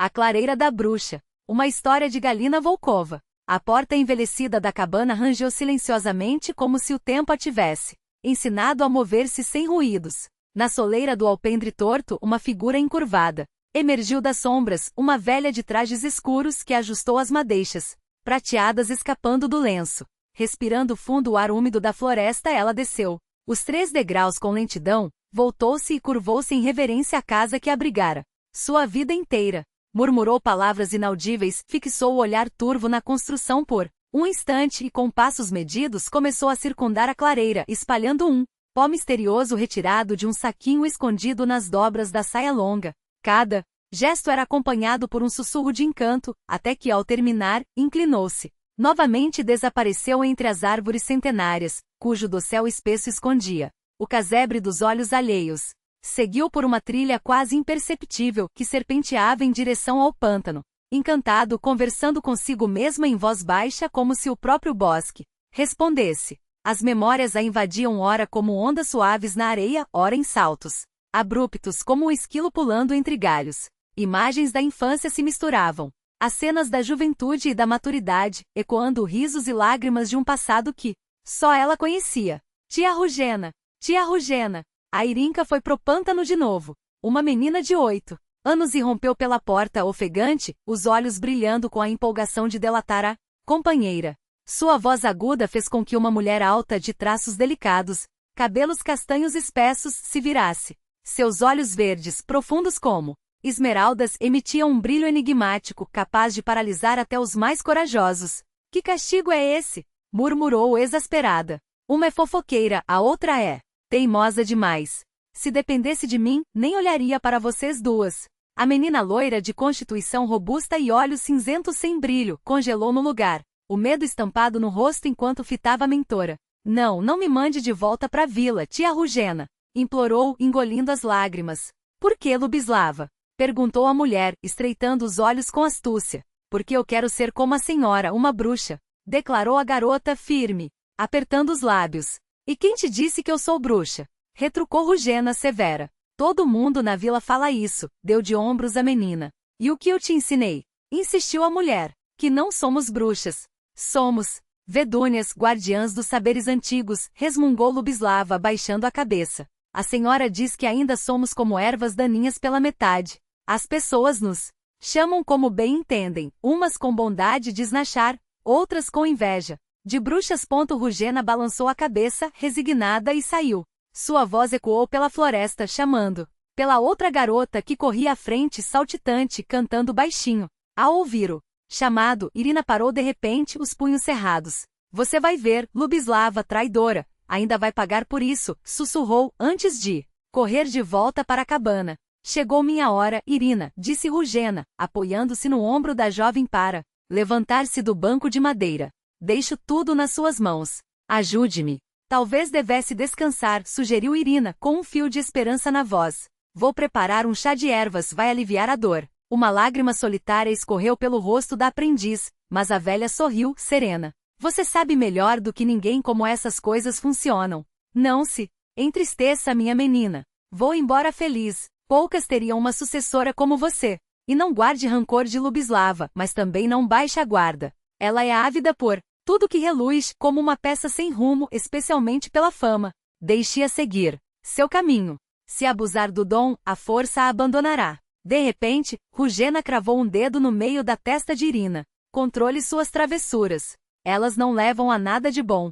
A Clareira da Bruxa. Uma história de Galina Volkova. A porta envelhecida da cabana rangeu silenciosamente como se o tempo a tivesse ensinado a mover-se sem ruídos. Na soleira do alpendre torto, uma figura encurvada. Emergiu das sombras, uma velha de trajes escuros que ajustou as madeixas, prateadas escapando do lenço. Respirando fundo o ar úmido da floresta, ela desceu os 3 degraus com lentidão, voltou-se e curvou-se em reverência à casa que abrigara sua vida inteira. Murmurou palavras inaudíveis, fixou o olhar turvo na construção por um instante e com passos medidos começou a circundar a clareira, espalhando um pó misterioso retirado de um saquinho escondido nas dobras da saia longa. Cada gesto era acompanhado por um sussurro de encanto, até que, ao terminar, inclinou-se. Novamente desapareceu entre as árvores centenárias, cujo dossel espesso escondia o casebre dos olhos alheios. Seguiu por uma trilha quase imperceptível que serpenteava em direção ao pântano. Encantado, conversando consigo mesma em voz baixa como se o próprio bosque respondesse. As memórias a invadiam ora como ondas suaves na areia, ora em saltos abruptos como um esquilo pulando entre galhos. Imagens da infância se misturavam. As cenas da juventude e da maturidade, ecoando risos e lágrimas de um passado que só ela conhecia. Tia Rugena! Tia Rugena! A Irinca foi pro pântano de novo. Uma menina de 8 anos irrompeu pela porta ofegante, os olhos brilhando com a empolgação de delatar a companheira. Sua voz aguda fez com que uma mulher alta de traços delicados, cabelos castanhos espessos, se virasse. Seus olhos verdes, profundos como esmeraldas, emitiam um brilho enigmático, capaz de paralisar até os mais corajosos. Que castigo é esse? Murmurou exasperada. Uma é fofoqueira, a outra é teimosa demais. Se dependesse de mim, nem olharia para vocês duas. A menina loira de constituição robusta e olhos cinzentos sem brilho, congelou no lugar, o medo estampado no rosto enquanto fitava a mentora. Não me mande de volta pra vila, tia Rugena, implorou, engolindo as lágrimas. Por que, Lubislava? Perguntou a mulher, estreitando os olhos com astúcia. Porque eu quero ser como a senhora, uma bruxa, declarou a garota firme, apertando os lábios. E quem te disse que eu sou bruxa? Retrucou Rugena severa. Todo mundo na vila fala isso, deu de ombros a menina. E o que eu te ensinei? Insistiu a mulher. Que não somos bruxas. Somos vedúnias, guardiãs dos saberes antigos, resmungou Lubislava, baixando a cabeça. A senhora diz que ainda somos como ervas daninhas pela metade. As pessoas nos chamam como bem entendem, umas com bondade de esnachar, outras com inveja. De bruxas. Rugena balançou a cabeça, resignada, e saiu. Sua voz ecoou pela floresta, chamando pela outra garota que corria à frente, saltitante, cantando baixinho. Ao ouvir o chamado, Irina parou de repente, os punhos cerrados. Você vai ver, Lubislava, traidora, ainda vai pagar por isso, sussurrou, antes de correr de volta para a cabana. Chegou minha hora, Irina, disse Rugena, apoiando-se no ombro da jovem para levantar-se do banco de madeira. Deixo tudo nas suas mãos. Ajude-me. Talvez devesse descansar, sugeriu Irina, com um fio de esperança na voz. Vou preparar um chá de ervas, vai aliviar a dor. Uma lágrima solitária escorreu pelo rosto da aprendiz, mas a velha sorriu, serena. Você sabe melhor do que ninguém como essas coisas funcionam. Não se entristeça, minha menina. Vou embora feliz. Poucas teriam uma sucessora como você. E não guarde rancor de Lubislava, mas também não baixe a guarda. Ela é ávida por tudo que reluz, como uma peça sem rumo, especialmente pela fama. Deixe-a seguir seu caminho. Se abusar do dom, a força a abandonará. De repente, Rugena cravou um dedo no meio da testa de Irina. Controle suas travessuras. Elas não levam a nada de bom.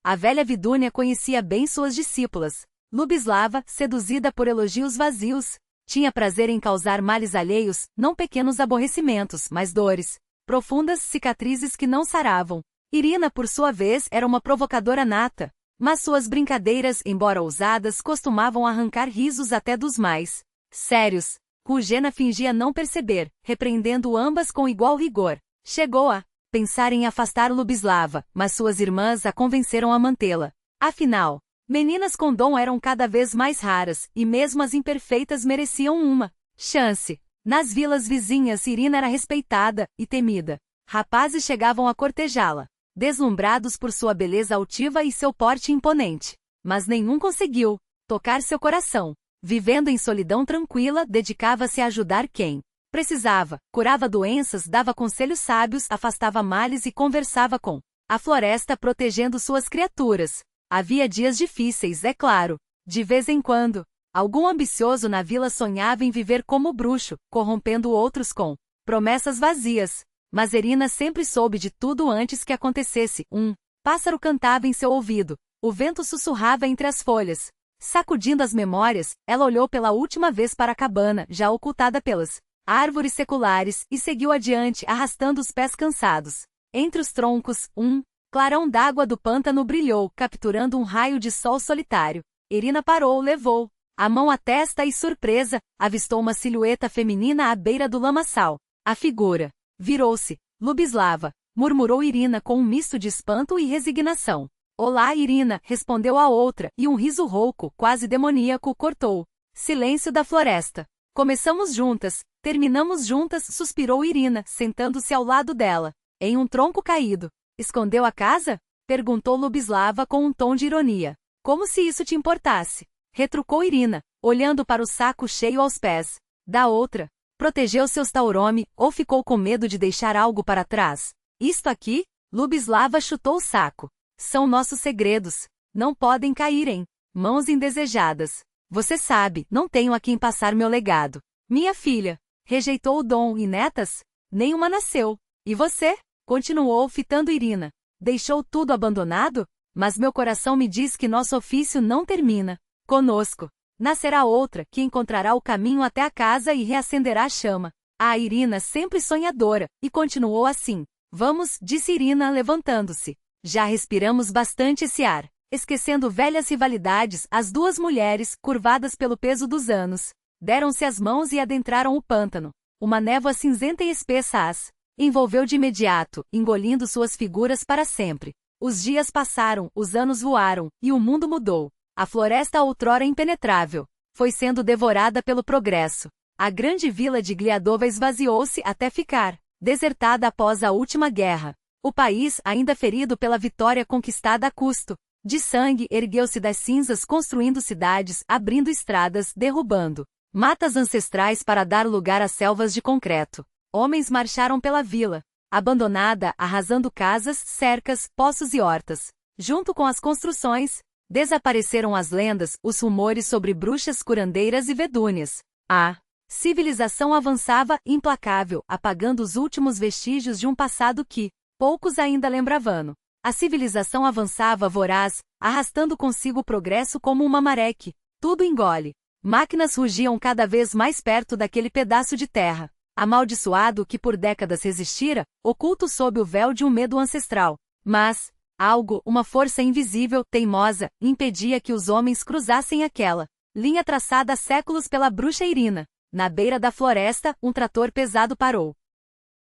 A velha Vidúnia conhecia bem suas discípulas. Lubislava, seduzida por elogios vazios, tinha prazer em causar males alheios, não pequenos aborrecimentos, mas dores. Profundas cicatrizes que não saravam. Irina, por sua vez, era uma provocadora nata. Mas suas brincadeiras, embora ousadas, costumavam arrancar risos até dos mais sérios. Rugena fingia não perceber, repreendendo ambas com igual rigor. Chegou a pensar em afastar Lubislava, mas suas irmãs a convenceram a mantê-la. Afinal, meninas com dom eram cada vez mais raras, e mesmo as imperfeitas mereciam uma chance. Nas vilas vizinhas, Irina era respeitada e temida. Rapazes chegavam a cortejá-la, deslumbrados por sua beleza altiva e seu porte imponente. Mas nenhum conseguiu tocar seu coração. Vivendo em solidão tranquila, dedicava-se a ajudar quem Precisava, curava doenças, dava conselhos sábios, afastava males e conversava com a floresta protegendo suas criaturas. Havia dias difíceis, é claro. De vez em quando, algum ambicioso na vila sonhava em viver como bruxo, corrompendo outros com promessas vazias. Mas Irina sempre soube de tudo antes que acontecesse. Um pássaro cantava em seu ouvido. O vento sussurrava entre as folhas. Sacudindo as memórias, ela olhou pela última vez para a cabana, já ocultada pelas árvores seculares, e seguiu adiante, arrastando os pés cansados. Entre os troncos, um clarão d'água do pântano brilhou, capturando um raio de sol solitário. Irina parou, levou a mão à testa e, surpresa, avistou uma silhueta feminina à beira do lamaçal. A figura virou-se. Lubislava, murmurou Irina com um misto de espanto e resignação. Olá, Irina, respondeu a outra, e um riso rouco, quase demoníaco, cortou. Silêncio da floresta. Começamos juntas, terminamos juntas, suspirou Irina, sentando-se ao lado dela. Em um tronco caído. Escondeu a casa? Perguntou Lubislava com um tom de ironia. Como se isso te importasse. Retrucou Irina, olhando para o saco cheio aos pés. Da outra. Protegeu seus taurome, ou ficou com medo de deixar algo para trás? Isto aqui? Lubislava chutou o saco. São nossos segredos. Não podem cair em mãos indesejadas. Você sabe, não tenho a quem passar meu legado. Minha filha rejeitou o dom e netas? Nenhuma nasceu. E você? Continuou fitando Irina. Deixou tudo abandonado? Mas meu coração me diz que nosso ofício não termina. Conosco. Nascerá outra, que encontrará o caminho até a casa e reacenderá a chama. A Irina, sempre sonhadora, e continuou assim. Vamos, disse Irina, levantando-se. Já respiramos bastante esse ar. Esquecendo velhas rivalidades, as duas mulheres, curvadas pelo peso dos anos, deram-se as mãos e adentraram o pântano. Uma névoa cinzenta e espessa as envolveu de imediato, engolindo suas figuras para sempre. Os dias passaram, os anos voaram, e o mundo mudou. A floresta outrora impenetrável foi sendo devorada pelo progresso. A grande vila de Gliadova esvaziou-se até ficar desertada após a última guerra. O país, ainda ferido pela vitória conquistada a custo de sangue, ergueu-se das cinzas, construindo cidades, abrindo estradas, derrubando matas ancestrais para dar lugar a selvas de concreto. Homens marcharam pela vila, abandonada, arrasando casas, cercas, poços e hortas. Junto com as construções, desapareceram as lendas, os rumores sobre bruxas curandeiras e vedúnias. A civilização avançava, implacável, apagando os últimos vestígios de um passado que poucos ainda lembravam. A civilização avançava voraz, arrastando consigo o progresso como uma maré que tudo engole. Máquinas rugiam cada vez mais perto daquele pedaço de terra, amaldiçoado que por décadas resistira, oculto sob o véu de um medo ancestral. Mas algo, uma força invisível, teimosa, impedia que os homens cruzassem aquela linha traçada há séculos pela bruxa Irina. Na beira da floresta, um trator pesado parou.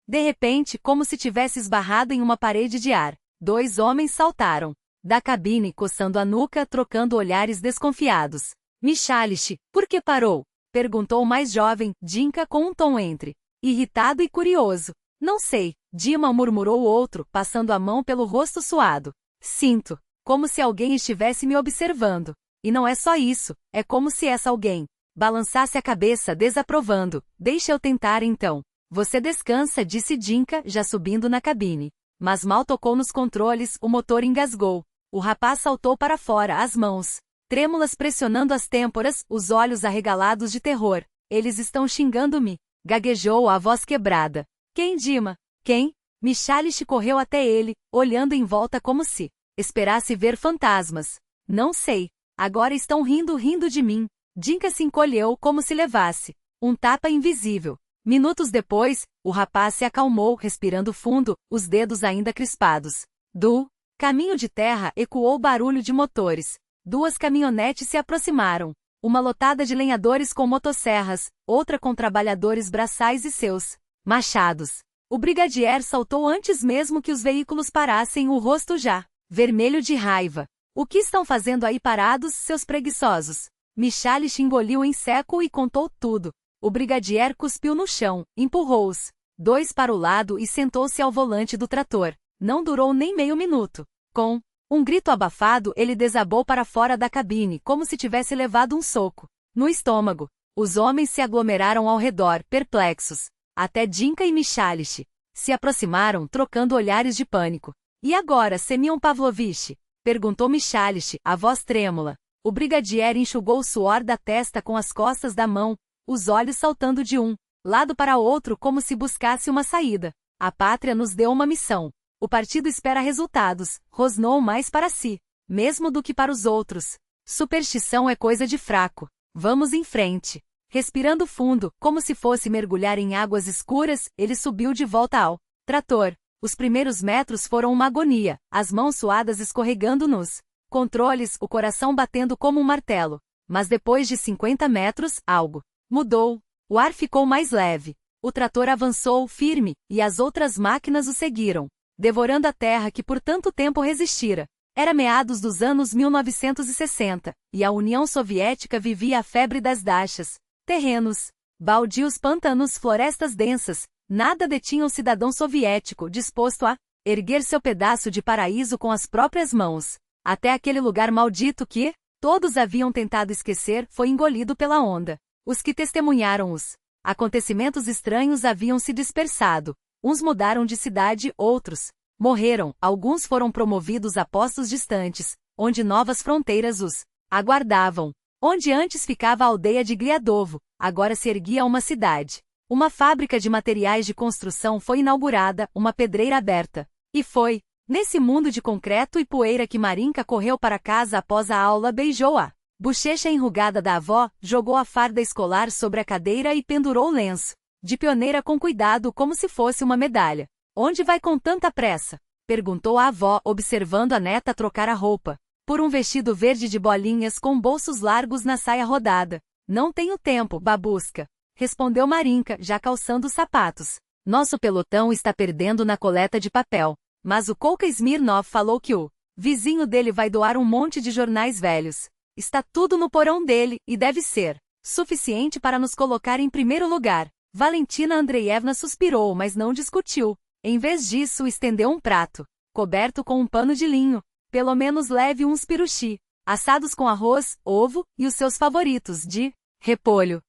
De repente, como se tivesse esbarrado em uma parede de ar, dois homens saltaram da cabine, coçando a nuca, trocando olhares desconfiados. Michalice, por que parou? Perguntou o mais jovem, Dinka, com um tom entre irritado e curioso. Não sei, Dima, murmurou o outro, passando a mão pelo rosto suado. Sinto, como se alguém estivesse me observando. E não é só isso, é como se essa alguém balançasse a cabeça desaprovando. Deixa eu tentar então. Você descansa, disse Dinka, já subindo na cabine. Mas mal tocou nos controles, o motor engasgou. O rapaz saltou para fora, as mãos trêmulas pressionando as têmporas, os olhos arregalados de terror. Eles estão xingando-me. Gaguejou a voz quebrada. Quem, Dima? Quem? Michalice correu até ele, olhando em volta como se esperasse ver fantasmas. Não sei. Agora estão rindo de mim. Dinka se encolheu como se levasse um tapa invisível. Minutos depois, o rapaz se acalmou, respirando fundo, os dedos ainda crispados. Do caminho de terra ecoou o barulho de motores. Duas caminhonetes se aproximaram. Uma lotada de lenhadores com motosserras, outra com trabalhadores braçais e seus machados. O brigadier saltou antes mesmo que os veículos parassem, o rosto já vermelho de raiva. O que estão fazendo aí parados, seus preguiçosos? Michalice engoliu em seco e contou tudo. O brigadier cuspiu no chão, empurrou-os dois para o lado e sentou-se ao volante do trator. Não durou nem meio minuto. Com um grito abafado, ele desabou para fora da cabine, como se tivesse levado um soco no estômago. Os homens se aglomeraram ao redor, perplexos. Até Dinka e Michalice se aproximaram, trocando olhares de pânico. E agora, Semyon Pavlovich? Perguntou Michalice, a voz trêmula. O brigadier enxugou o suor da testa com as costas da mão, os olhos saltando de um lado para outro como se buscasse uma saída. A pátria nos deu uma missão. O partido espera resultados, rosnou mais para si, mesmo do que para os outros. Superstição é coisa de fraco. Vamos em frente. Respirando fundo, como se fosse mergulhar em águas escuras, ele subiu de volta ao trator. Os primeiros metros foram uma agonia, as mãos suadas escorregando nos controles, o coração batendo como um martelo. Mas depois de 50 metros, algo mudou. O ar ficou mais leve. O trator avançou firme, e as outras máquinas o seguiram, devorando a terra que por tanto tempo resistira. Era meados dos anos 1960, e a União Soviética vivia a febre das dachas. Terrenos, baldios, pântanos, florestas densas, nada detinha o cidadão soviético disposto a erguer seu pedaço de paraíso com as próprias mãos. Até aquele lugar maldito que todos haviam tentado esquecer foi engolido pela onda. Os que testemunharam os acontecimentos estranhos haviam se dispersado. Uns mudaram de cidade, outros morreram, alguns foram promovidos a postos distantes, onde novas fronteiras os aguardavam. Onde antes ficava a aldeia de Griadovo, agora se erguia uma cidade. Uma fábrica de materiais de construção foi inaugurada, uma pedreira aberta. E foi nesse mundo de concreto e poeira que Marinka correu para casa após a aula, beijou a bochecha enrugada da avó, jogou a farda escolar sobre a cadeira e pendurou o lenço de pioneira com cuidado como se fosse uma medalha. Onde vai com tanta pressa? Perguntou a avó, observando a neta trocar a roupa por um vestido verde de bolinhas com bolsos largos na saia rodada. Não tenho tempo, babusca, respondeu Marinka, já calçando os sapatos. Nosso pelotão está perdendo na coleta de papel, mas o Kolka Smirnov falou que o vizinho dele vai doar um monte de jornais velhos. Está tudo no porão dele, e deve ser suficiente para nos colocar em primeiro lugar. Valentina Andreevna suspirou, mas não discutiu. Em vez disso, estendeu um prato, coberto com um pano de linho. Pelo menos leve uns piruxi, assados com arroz, ovo, e os seus favoritos de repolho.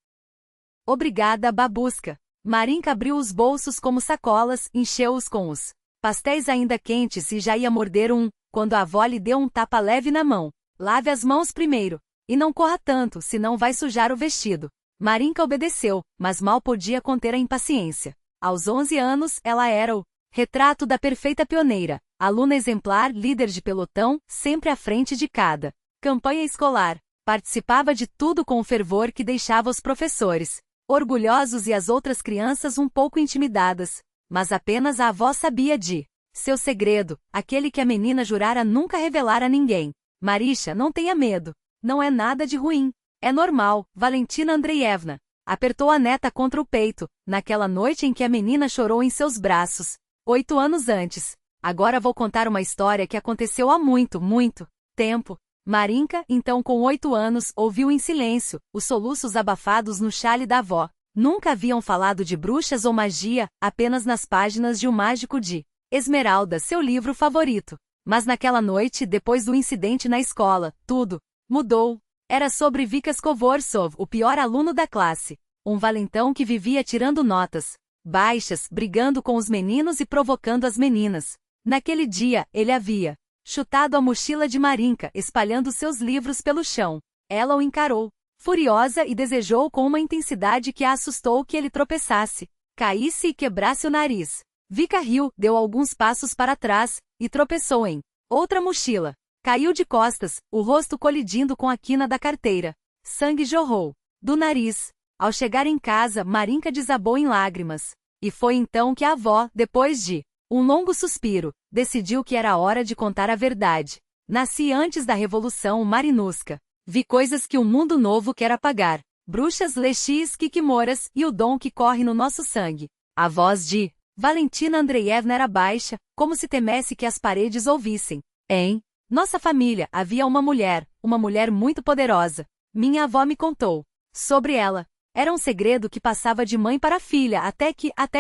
Obrigada, babusca. Marinka abriu os bolsos como sacolas, encheu-os com os pastéis ainda quentes e já ia morder um, quando a avó lhe deu um tapa leve na mão. Lave as mãos primeiro. E não corra tanto, senão vai sujar o vestido. Marinka obedeceu, mas mal podia conter a impaciência. Aos 11 anos, ela era o retrato da perfeita pioneira, aluna exemplar, líder de pelotão, sempre à frente de cada campanha escolar. Participava de tudo com o fervor que deixava os professores orgulhosos e as outras crianças um pouco intimidadas. Mas apenas a avó sabia de seu segredo, aquele que a menina jurara nunca revelar a ninguém. Marisha, não tenha medo. Não é nada de ruim. É normal, Valentina Andreevna. Apertou a neta contra o peito, naquela noite em que a menina chorou em seus braços, 8 anos antes. Agora vou contar uma história que aconteceu há muito, muito tempo. Marinka, então com 8 anos, ouviu em silêncio os soluços abafados no chale da avó. Nunca haviam falado de bruxas ou magia, apenas nas páginas de O Mágico de Esmeralda, seu livro favorito. Mas naquela noite, depois do incidente na escola, tudo mudou. Era sobre Vikas Kovorsov, o pior aluno da classe. Um valentão que vivia tirando notas baixas, brigando com os meninos e provocando as meninas. Naquele dia, ele havia chutado a mochila de Marinka, espalhando seus livros pelo chão. Ela o encarou, furiosa, e desejou com uma intensidade que a assustou que ele tropeçasse, caísse e quebrasse o nariz. Vika riu, deu alguns passos para trás, e tropeçou em outra mochila. Caiu de costas, o rosto colidindo com a quina da carteira. Sangue jorrou do nariz. Ao chegar em casa, Marinka desabou em lágrimas. E foi então que a avó, depois de um longo suspiro, decidiu que era hora de contar a verdade. Nasci antes da Revolução Marinuska. Vi coisas que o mundo novo quer apagar. Bruxas, lexis, kikimoras e o dom que corre no nosso sangue. A voz de Valentina Andreevna era baixa, como se temesse que as paredes ouvissem. Em nossa família havia uma mulher muito poderosa. Minha avó me contou sobre ela. Era um segredo que passava de mãe para filha até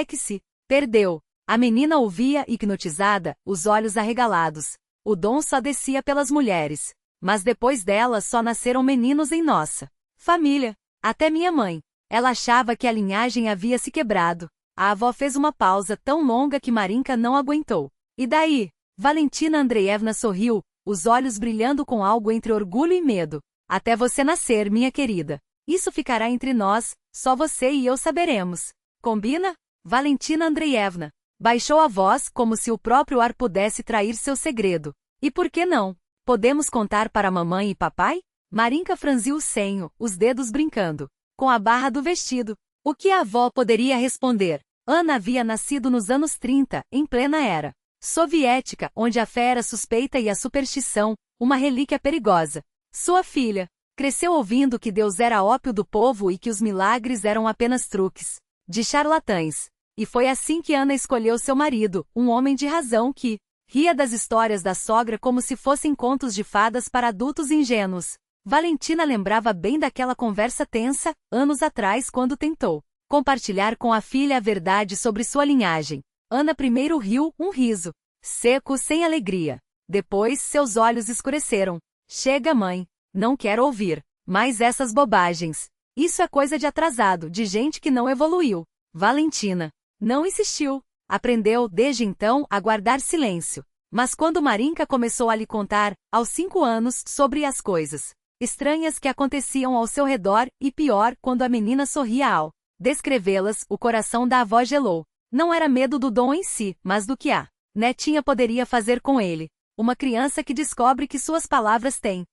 que se perdeu. A menina ouvia hipnotizada, os olhos arregalados. O dom só descia pelas mulheres. Mas depois dela só nasceram meninos em nossa família. Até minha mãe. Ela achava que a linhagem havia se quebrado. A avó fez uma pausa tão longa que Marinka não aguentou. E daí? Valentina Andreevna sorriu, os olhos brilhando com algo entre orgulho e medo. Até você nascer, minha querida. Isso ficará entre nós, só você e eu saberemos. Combina? Valentina Andreevna baixou a voz como se o próprio ar pudesse trair seu segredo. E por que não? Podemos contar para mamãe e papai? Marinka franziu o senho, os dedos brincando com a barra do vestido. O que a avó poderia responder? Ana havia nascido nos anos 30, em plena era soviética, onde a fé era suspeita e a superstição, uma relíquia perigosa. Sua filha cresceu ouvindo que Deus era ópio do povo e que os milagres eram apenas truques de charlatães. E foi assim que Ana escolheu seu marido, um homem de razão que ria das histórias da sogra como se fossem contos de fadas para adultos ingênuos. Valentina lembrava bem daquela conversa tensa, anos atrás, quando tentou compartilhar com a filha a verdade sobre sua linhagem. Ana primeiro riu, um riso seco, sem alegria. Depois, seus olhos escureceram. Chega, mãe. Não quero ouvir mais essas bobagens. Isso é coisa de atrasado, de gente que não evoluiu. Valentina não insistiu. Aprendeu, desde então, a guardar silêncio. Mas quando Marinka começou a lhe contar, aos 5 anos, sobre as coisas estranhas que aconteciam ao seu redor, e pior, quando a menina sorria ao descrevê-las, o coração da avó gelou. Não era medo do dom em si, mas do que a netinha poderia fazer com ele. Uma criança que descobre que suas palavras têm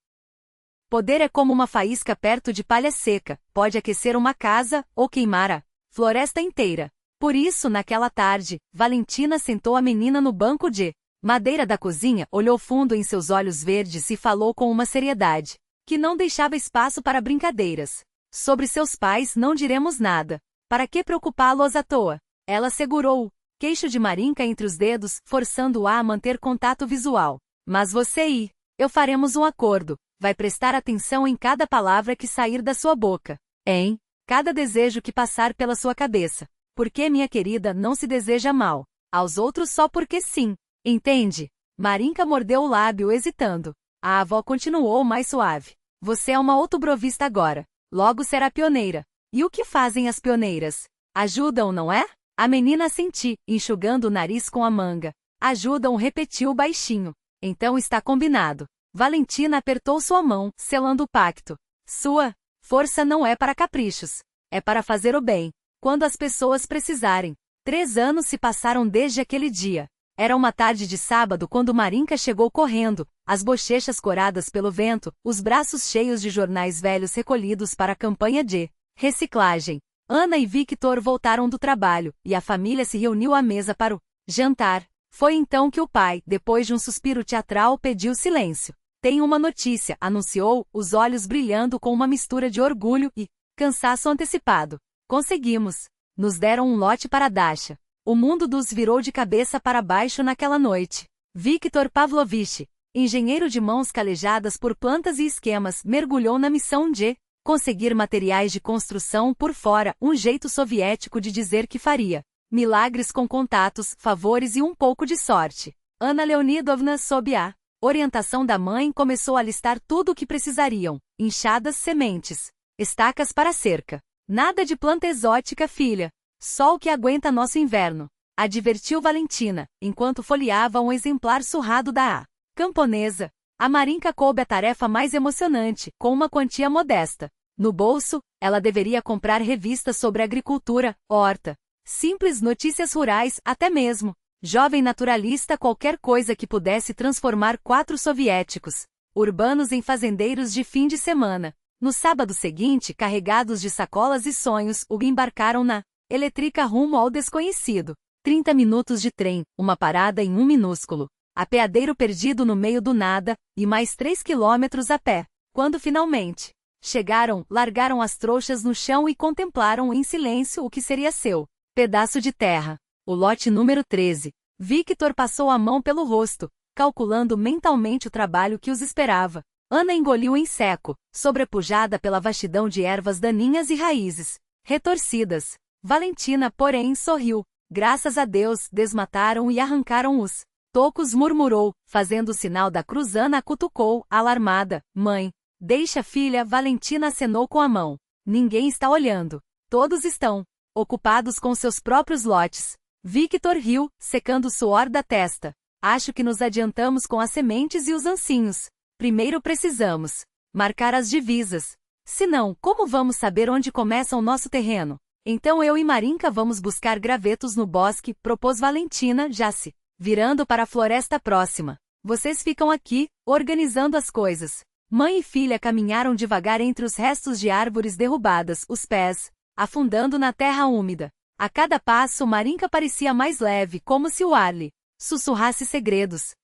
poder é como uma faísca perto de palha seca, pode aquecer uma casa, ou queimar a floresta inteira. Por isso, naquela tarde, Valentina sentou a menina no banco de madeira da cozinha, olhou fundo em seus olhos verdes e falou com uma seriedade que não deixava espaço para brincadeiras. Sobre seus pais não diremos nada. Para que preocupá-los à toa? Ela segurou o queixo de Marinka entre os dedos, forçando-a a manter contato visual. Mas você e eu faremos um acordo. Vai prestar atenção em cada palavra que sair da sua boca. Em cada desejo que passar pela sua cabeça. Porque, minha querida, não se deseja mal aos outros só porque sim. Entende? Marinka mordeu o lábio, hesitando. A avó continuou mais suave. Você é uma outubrovista agora. Logo será pioneira. E o que fazem as pioneiras? Ajudam, não é? A menina assentiu, enxugando o nariz com a manga. Ajudam, repetiu baixinho. Então está combinado. Valentina apertou sua mão, selando o pacto. Sua força não é para caprichos. É para fazer o bem. Quando as pessoas precisarem. 3 anos se passaram desde aquele dia. Era uma tarde de sábado quando Marinka chegou correndo, as bochechas coradas pelo vento, os braços cheios de jornais velhos recolhidos para a campanha de reciclagem. Ana e Victor voltaram do trabalho, e a família se reuniu à mesa para o jantar. Foi então que o pai, depois de um suspiro teatral, pediu silêncio. Tenho uma notícia, anunciou, os olhos brilhando com uma mistura de orgulho e cansaço antecipado. Conseguimos. Nos deram um lote para Dasha. O mundo dos virou de cabeça para baixo naquela noite. Victor Pavlovich, engenheiro de mãos calejadas por plantas e esquemas, mergulhou na missão de conseguir materiais de construção por fora, um jeito soviético de dizer que faria milagres com contatos, favores e um pouco de sorte. Ana Leonidovna, sob a orientação da mãe, começou a listar tudo o que precisariam: enxadas, sementes, estacas para cerca. Nada de planta exótica, filha. Só o que aguenta nosso inverno, advertiu Valentina, enquanto folheava um exemplar surrado da camponesa. A Marinka coube a tarefa mais emocionante, com uma quantia modesta. No bolso, ela deveria comprar revistas sobre agricultura, horta, simples notícias rurais, até mesmo jovem naturalista, qualquer coisa que pudesse transformar 4 soviéticos urbanos em fazendeiros de fim de semana. No sábado seguinte, carregados de sacolas e sonhos, embarcaram na elétrica rumo ao desconhecido. 30 minutos de trem, uma parada em um minúsculo apeadeiro perdido no meio do nada, e mais 3 quilômetros a pé. Quando finalmente chegaram, largaram as trouxas no chão e contemplaram em silêncio o que seria seu pedaço de terra. O lote número 13. Victor passou a mão pelo rosto, calculando mentalmente o trabalho que os esperava. Ana engoliu em seco, sobrepujada pela vastidão de ervas daninhas e raízes retorcidas. Valentina, porém, sorriu. Graças a Deus, desmataram e arrancaram os tocos, murmurou, fazendo o sinal da cruz. Ana cutucou, alarmada. Mãe, deixa, filha. Valentina acenou com a mão. Ninguém está olhando. Todos estão ocupados com seus próprios lotes. Victor riu, secando o suor da testa. Acho que nos adiantamos com as sementes e os ancinhos. Primeiro precisamos marcar as divisas. Senão, como vamos saber onde começa o nosso terreno? Então eu e Marinka vamos buscar gravetos no bosque, propôs Valentina, já se virando para a floresta próxima. Vocês ficam aqui, organizando as coisas. Mãe e filha caminharam devagar entre os restos de árvores derrubadas, os pés afundando na terra úmida. A cada passo Marinka parecia mais leve, como se o ar lhe sussurrasse segredos.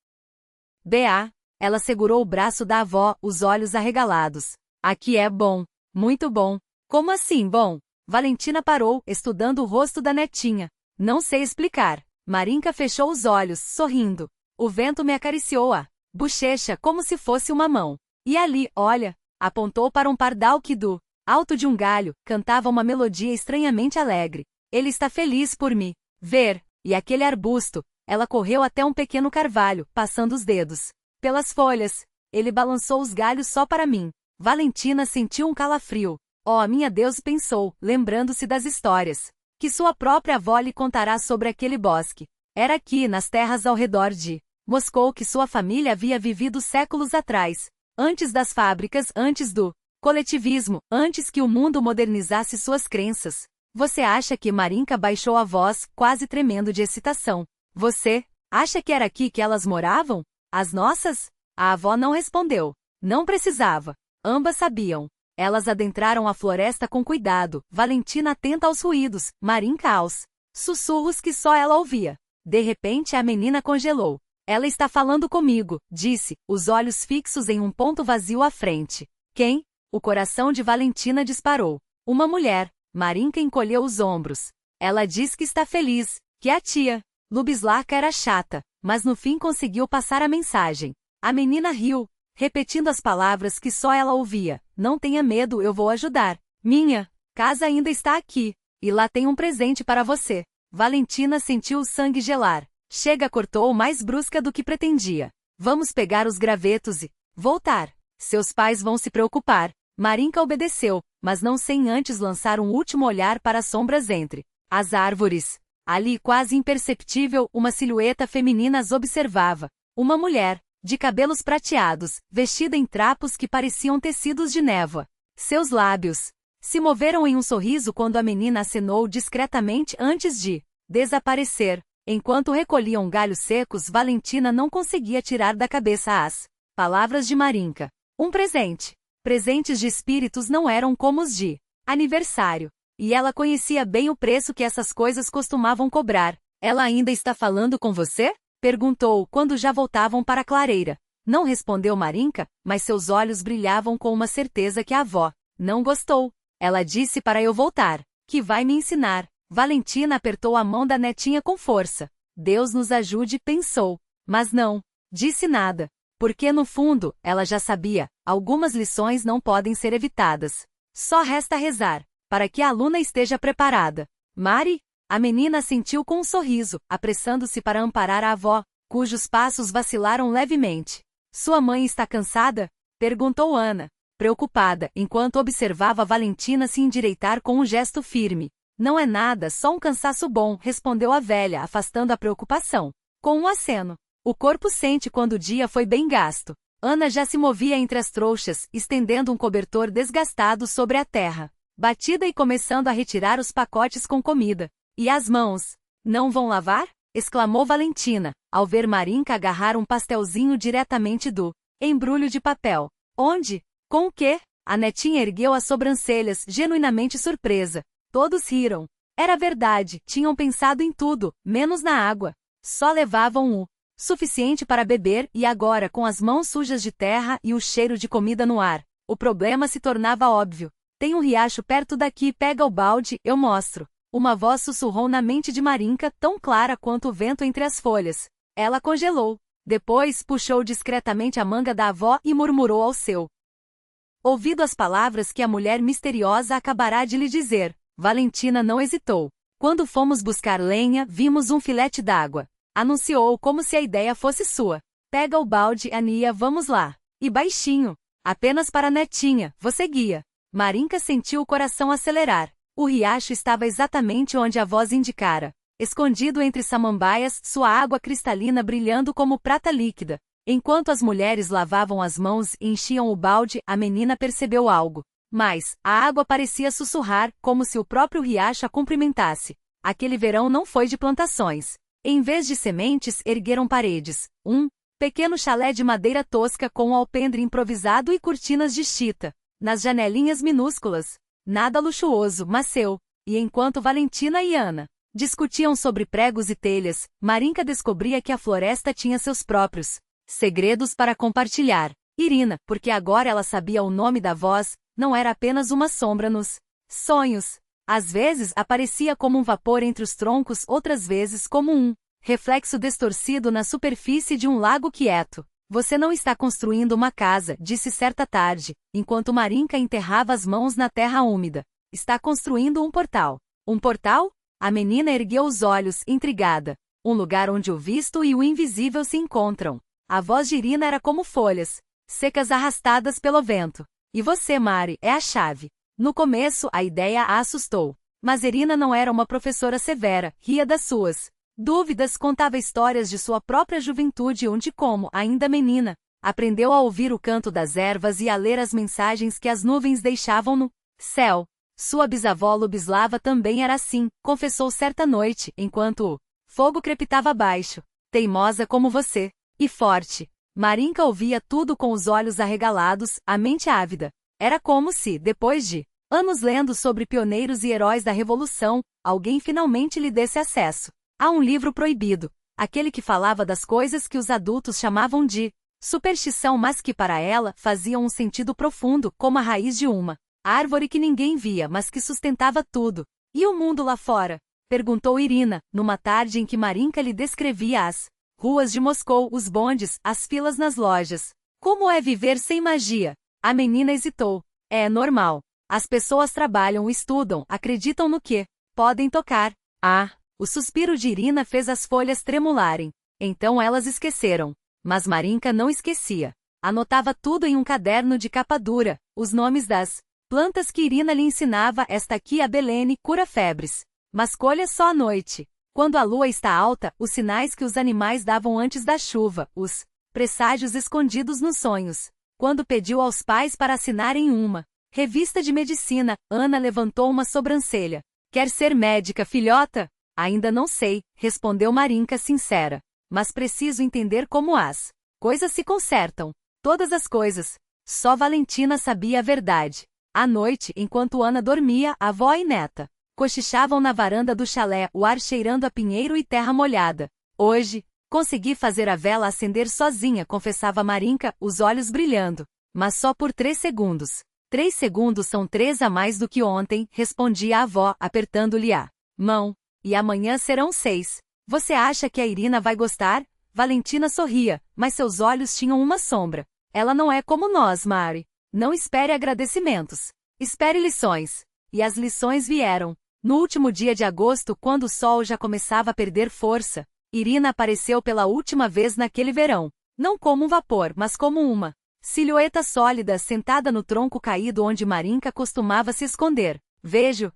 B.A. Ela segurou o braço da avó, os olhos arregalados. Aqui é bom. Muito bom. Como assim, bom? Valentina parou, estudando o rosto da netinha. Não sei explicar. Marinka fechou os olhos, sorrindo. O vento me acariciou a bochecha como se fosse uma mão. E ali, olha, apontou para um pardal que do alto de um galho cantava uma melodia estranhamente alegre. Ele está feliz por me ver. E aquele arbusto. Ela correu até um pequeno carvalho, passando os dedos pelas folhas. Ele balançou os galhos só para mim. Valentina sentiu um calafrio. Oh, minha Deus, pensou, lembrando-se das histórias que sua própria avó lhe contará sobre aquele bosque. Era aqui, nas terras ao redor de Moscou, que sua família havia vivido séculos atrás. Antes das fábricas, antes do coletivismo, antes que o mundo modernizasse suas crenças. Você acha que Marinka baixou a voz, quase tremendo de excitação? Você acha que era aqui que elas moravam? As nossas? A avó não respondeu. Não precisava. Ambas sabiam. Elas adentraram a floresta com cuidado, Valentina atenta aos ruídos, Marinka aos sussurros que só ela ouvia. De repente a menina congelou. Ela está falando comigo, disse, os olhos fixos em um ponto vazio à frente. Quem? O coração de Valentina disparou. Uma mulher. Marinka encolheu os ombros. Ela diz que está feliz, que a tia Lubislaca era chata, mas no fim conseguiu passar a mensagem. A menina riu, repetindo as palavras que só ela ouvia. Não tenha medo, eu vou ajudar. Minha casa ainda está aqui, e lá tem um presente para você. Valentina sentiu o sangue gelar. Chega, cortou mais brusca do que pretendia. Vamos pegar os gravetos e voltar. Seus pais vão se preocupar. Marinka obedeceu, mas não sem antes lançar um último olhar para as sombras entre as árvores. Ali, quase imperceptível, uma silhueta feminina as observava. Uma mulher, de cabelos prateados, vestida em trapos que pareciam tecidos de névoa. Seus lábios se moveram em um sorriso quando a menina acenou discretamente antes de desaparecer. Enquanto recolhiam galhos secos, Valentina não conseguia tirar da cabeça as palavras de Marinka. Um presente. Presentes de espíritos não eram como os de aniversário. E ela conhecia bem o preço que essas coisas costumavam cobrar. Ela ainda está falando com você? Perguntou, quando já voltavam para a clareira. Não respondeu Marinka, mas seus olhos brilhavam com uma certeza que a avó não gostou. Ela disse para eu voltar, que vai me ensinar. Valentina apertou a mão da netinha com força. Deus nos ajude, pensou. Mas não disse nada. Porque no fundo, ela já sabia, algumas lições não podem ser evitadas. Só resta rezar, para que a aluna esteja preparada. Mari? A menina assentiu com um sorriso, apressando-se para amparar a avó, cujos passos vacilaram levemente. Sua mãe está cansada? Perguntou Ana, preocupada, enquanto observava Valentina se endireitar com um gesto firme. Não é nada, só um cansaço bom, respondeu a velha, afastando a preocupação. Com um aceno. O corpo sente quando o dia foi bem gasto. Ana já se movia entre as trouxas, estendendo um cobertor desgastado sobre a terra batida e começando a retirar os pacotes com comida. E as mãos? Não vão lavar? Exclamou Valentina, ao ver Marinka agarrar um pastelzinho diretamente do embrulho de papel. Onde? Com o quê? A netinha ergueu as sobrancelhas, genuinamente surpresa. Todos riram. Era verdade, tinham pensado em tudo, menos na água. Só levavam o suficiente para beber e agora, com as mãos sujas de terra e o cheiro de comida no ar, o problema se tornava óbvio. Tem um riacho perto daqui, pega o balde, eu mostro. Uma voz sussurrou na mente de Marinka, tão clara quanto o vento entre as folhas. Ela congelou. Depois, puxou discretamente a manga da avó e murmurou ao seu ouvido as palavras que a mulher misteriosa acabará de lhe dizer. Valentina não hesitou. Quando fomos buscar lenha, vimos um filete d'água. Anunciou como se a ideia fosse sua. Pega o balde, Ania, vamos lá. E baixinho. Apenas para a netinha, você guia. Marinka sentiu o coração acelerar. O riacho estava exatamente onde a voz indicara. Escondido entre samambaias, sua água cristalina brilhando como prata líquida. Enquanto as mulheres lavavam as mãos e enchiam o balde, a menina percebeu algo. Mas, a água parecia sussurrar, como se o próprio riacho a cumprimentasse. Aquele verão não foi de plantações. Em vez de sementes, ergueram paredes. Um pequeno chalé de madeira tosca com um alpendre improvisado e cortinas de chita. Nas janelinhas minúsculas. Nada luxuoso, mas seu. E enquanto Valentina e Ana discutiam sobre pregos e telhas, Marinka descobria que a floresta tinha seus próprios segredos para compartilhar. Irina, porque agora ela sabia o nome da voz, não era apenas uma sombra nos sonhos. Às vezes aparecia como um vapor entre os troncos, outras vezes como um reflexo distorcido na superfície de um lago quieto. Você não está construindo uma casa, disse certa tarde, enquanto Marinka enterrava as mãos na terra úmida. Está construindo um portal. Um portal? A menina ergueu os olhos, intrigada. Um lugar onde o visto e o invisível se encontram. A voz de Irina era como folhas secas arrastadas pelo vento. E você, Mari, é a chave. No começo, a ideia a assustou. Mas Irina não era uma professora severa, ria das suas dúvidas, contava histórias de sua própria juventude onde, como ainda menina, aprendeu a ouvir o canto das ervas e a ler as mensagens que as nuvens deixavam no céu. Sua bisavó Lubislava também era assim, confessou certa noite, enquanto o fogo crepitava abaixo. Teimosa como você. E forte. Marinka ouvia tudo com os olhos arregalados, a mente ávida. Era como se, depois de anos lendo sobre pioneiros e heróis da Revolução, alguém finalmente lhe desse acesso a um livro proibido, aquele que falava das coisas que os adultos chamavam de superstição, mas que para ela faziam um sentido profundo, como a raiz de uma árvore que ninguém via, mas que sustentava tudo. E o mundo lá fora? Perguntou Irina, numa tarde em que Marinka lhe descrevia as ruas de Moscou, os bondes, as filas nas lojas. Como é viver sem magia? A menina hesitou. É normal. As pessoas trabalham, estudam, acreditam no que podem tocar. Ah! O suspiro de Irina fez as folhas tremularem. Então elas esqueceram. Mas Marinka não esquecia. Anotava tudo em um caderno de capa dura, os nomes das plantas que Irina lhe ensinava. Esta aqui, a Belene, cura febres. Mas colha só à noite. Quando a lua está alta, os sinais que os animais davam antes da chuva, os presságios escondidos nos sonhos. Quando pediu aos pais para assinarem uma revista de medicina, Ana levantou uma sobrancelha. Quer ser médica, filhota? Ainda não sei, respondeu Marinka sincera. Mas preciso entender como as coisas se consertam. Todas as coisas. Só Valentina sabia a verdade. À noite, enquanto Ana dormia, a avó e neta cochichavam na varanda do chalé, o ar cheirando a pinheiro e terra molhada. Hoje, consegui fazer a vela acender sozinha, confessava Marinka, os olhos brilhando. Mas só por 3 segundos. 3 segundos são 3 a mais do que ontem, respondia a avó, apertando-lhe a mão. E amanhã serão 6. Você acha que a Irina vai gostar? Valentina sorria, mas seus olhos tinham uma sombra. Ela não é como nós, Mari. Não espere agradecimentos. Espere lições. E as lições vieram. No último dia de agosto, quando o sol já começava a perder força, Irina apareceu pela última vez naquele verão. Não como um vapor, mas como uma silhueta sólida sentada no tronco caído onde Marinka costumava se esconder. Vejo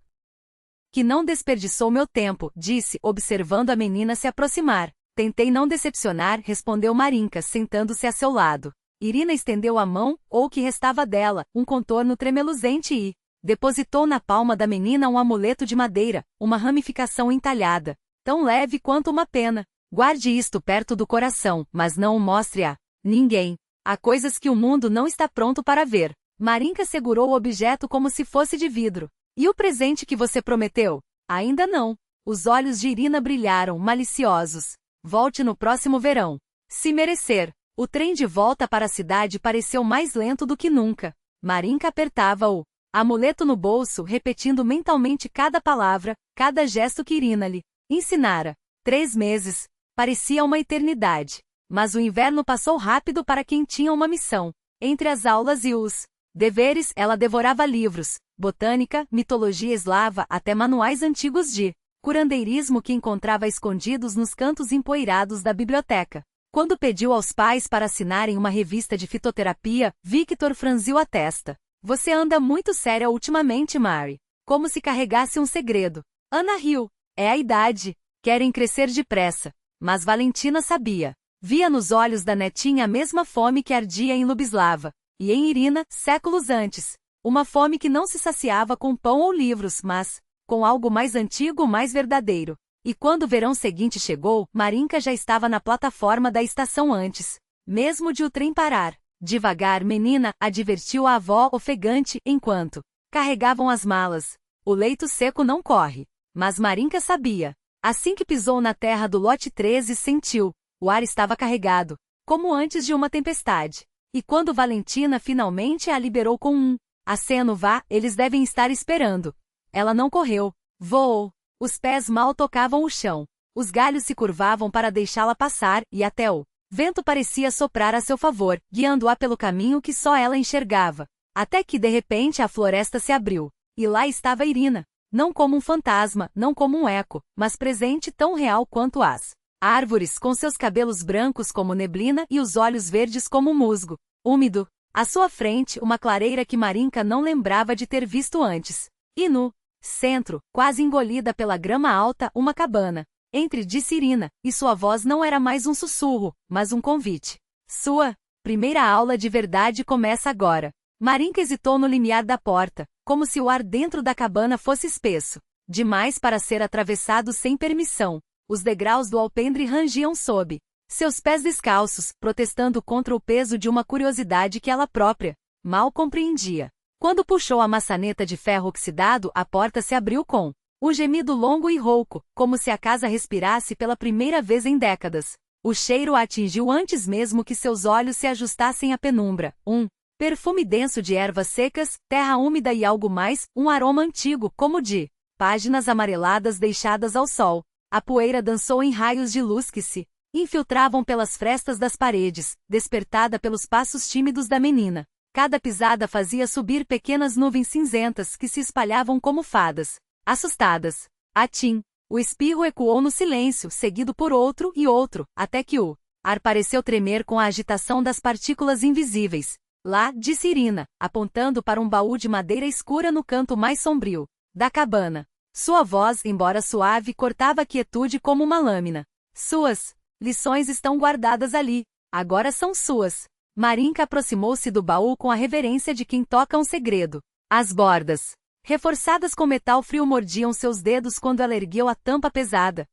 que não desperdiçou meu tempo, disse, observando a menina se aproximar. Tentei não decepcionar, respondeu Marinka, sentando-se a seu lado. Irina estendeu a mão, ou o que restava dela, um contorno tremeluzente e depositou na palma da menina um amuleto de madeira, uma ramificação entalhada, tão leve quanto uma pena. Guarde isto perto do coração, mas não o mostre a ninguém. Há coisas que o mundo não está pronto para ver. Marinka segurou o objeto como se fosse de vidro. E o presente que você prometeu? Ainda não. Os olhos de Irina brilharam, maliciosos. Volte no próximo verão. Se merecer. O trem de volta para a cidade pareceu mais lento do que nunca. Marinka apertava o amuleto no bolso, repetindo mentalmente cada palavra, cada gesto que Irina lhe ensinara. 3 meses. Parecia uma eternidade. Mas o inverno passou rápido para quem tinha uma missão. Entre as aulas e os deveres, ela devorava livros, botânica, mitologia eslava, até manuais antigos de curandeirismo que encontrava escondidos nos cantos empoeirados da biblioteca. Quando pediu aos pais para assinarem uma revista de fitoterapia, Victor franziu a testa. Você anda muito séria ultimamente, Mary. Como se carregasse um segredo. Ana riu. É a idade. Querem crescer depressa. Mas Valentina sabia. Via nos olhos da netinha a mesma fome que ardia em Lubislava. E em Irina, séculos antes. Uma fome que não se saciava com pão ou livros, mas com algo mais antigo, mais verdadeiro. E quando o verão seguinte chegou, Marinka já estava na plataforma da estação antes mesmo de o trem parar. Devagar, menina, advertiu a avó ofegante, enquanto carregavam as malas. O leito seco não corre. Mas Marinka sabia. Assim que pisou na terra do lote 13, sentiu. O ar estava carregado, como antes de uma tempestade. E quando Valentina finalmente a liberou com um aceno, vá, eles devem estar esperando. Ela não correu. Voou. Os pés mal tocavam o chão. Os galhos se curvavam para deixá-la passar, e até o vento parecia soprar a seu favor, guiando-a pelo caminho que só ela enxergava. Até que, de repente, a floresta se abriu. E lá estava Irina. Não como um fantasma, não como um eco, mas presente tão real quanto as árvores, com seus cabelos brancos como neblina e os olhos verdes como musgo úmido. À sua frente, uma clareira que Marinka não lembrava de ter visto antes. E no centro, quase engolida pela grama alta, uma cabana. Entre, disse Irina, e sua voz não era mais um sussurro, mas um convite. Sua primeira aula de verdade começa agora. Marinka hesitou no limiar da porta, como se o ar dentro da cabana fosse espesso demais para ser atravessado sem permissão. Os degraus do alpendre rangiam sob seus pés descalços, protestando contra o peso de uma curiosidade que ela própria mal compreendia. Quando puxou a maçaneta de ferro oxidado, a porta se abriu com um gemido longo e rouco, como se a casa respirasse pela primeira vez em décadas. O cheiro a atingiu antes mesmo que seus olhos se ajustassem à penumbra. Um perfume denso de ervas secas, terra úmida e algo mais, um aroma antigo, como de páginas amareladas deixadas ao sol. A poeira dançou em raios de luz que se infiltravam pelas frestas das paredes, despertada pelos passos tímidos da menina. Cada pisada fazia subir pequenas nuvens cinzentas que se espalhavam como fadas assustadas. Atim. O espirro ecoou no silêncio, seguido por outro e outro, até que o ar pareceu tremer com a agitação das partículas invisíveis. Lá, disse Irina, apontando para um baú de madeira escura no canto mais sombrio da cabana. Sua voz, embora suave, cortava a quietude como uma lâmina. Suas lições estão guardadas ali. Agora são suas. Marinka aproximou-se do baú com a reverência de quem toca um segredo. As bordas reforçadas com metal frio mordiam seus dedos quando ela ergueu a tampa pesada,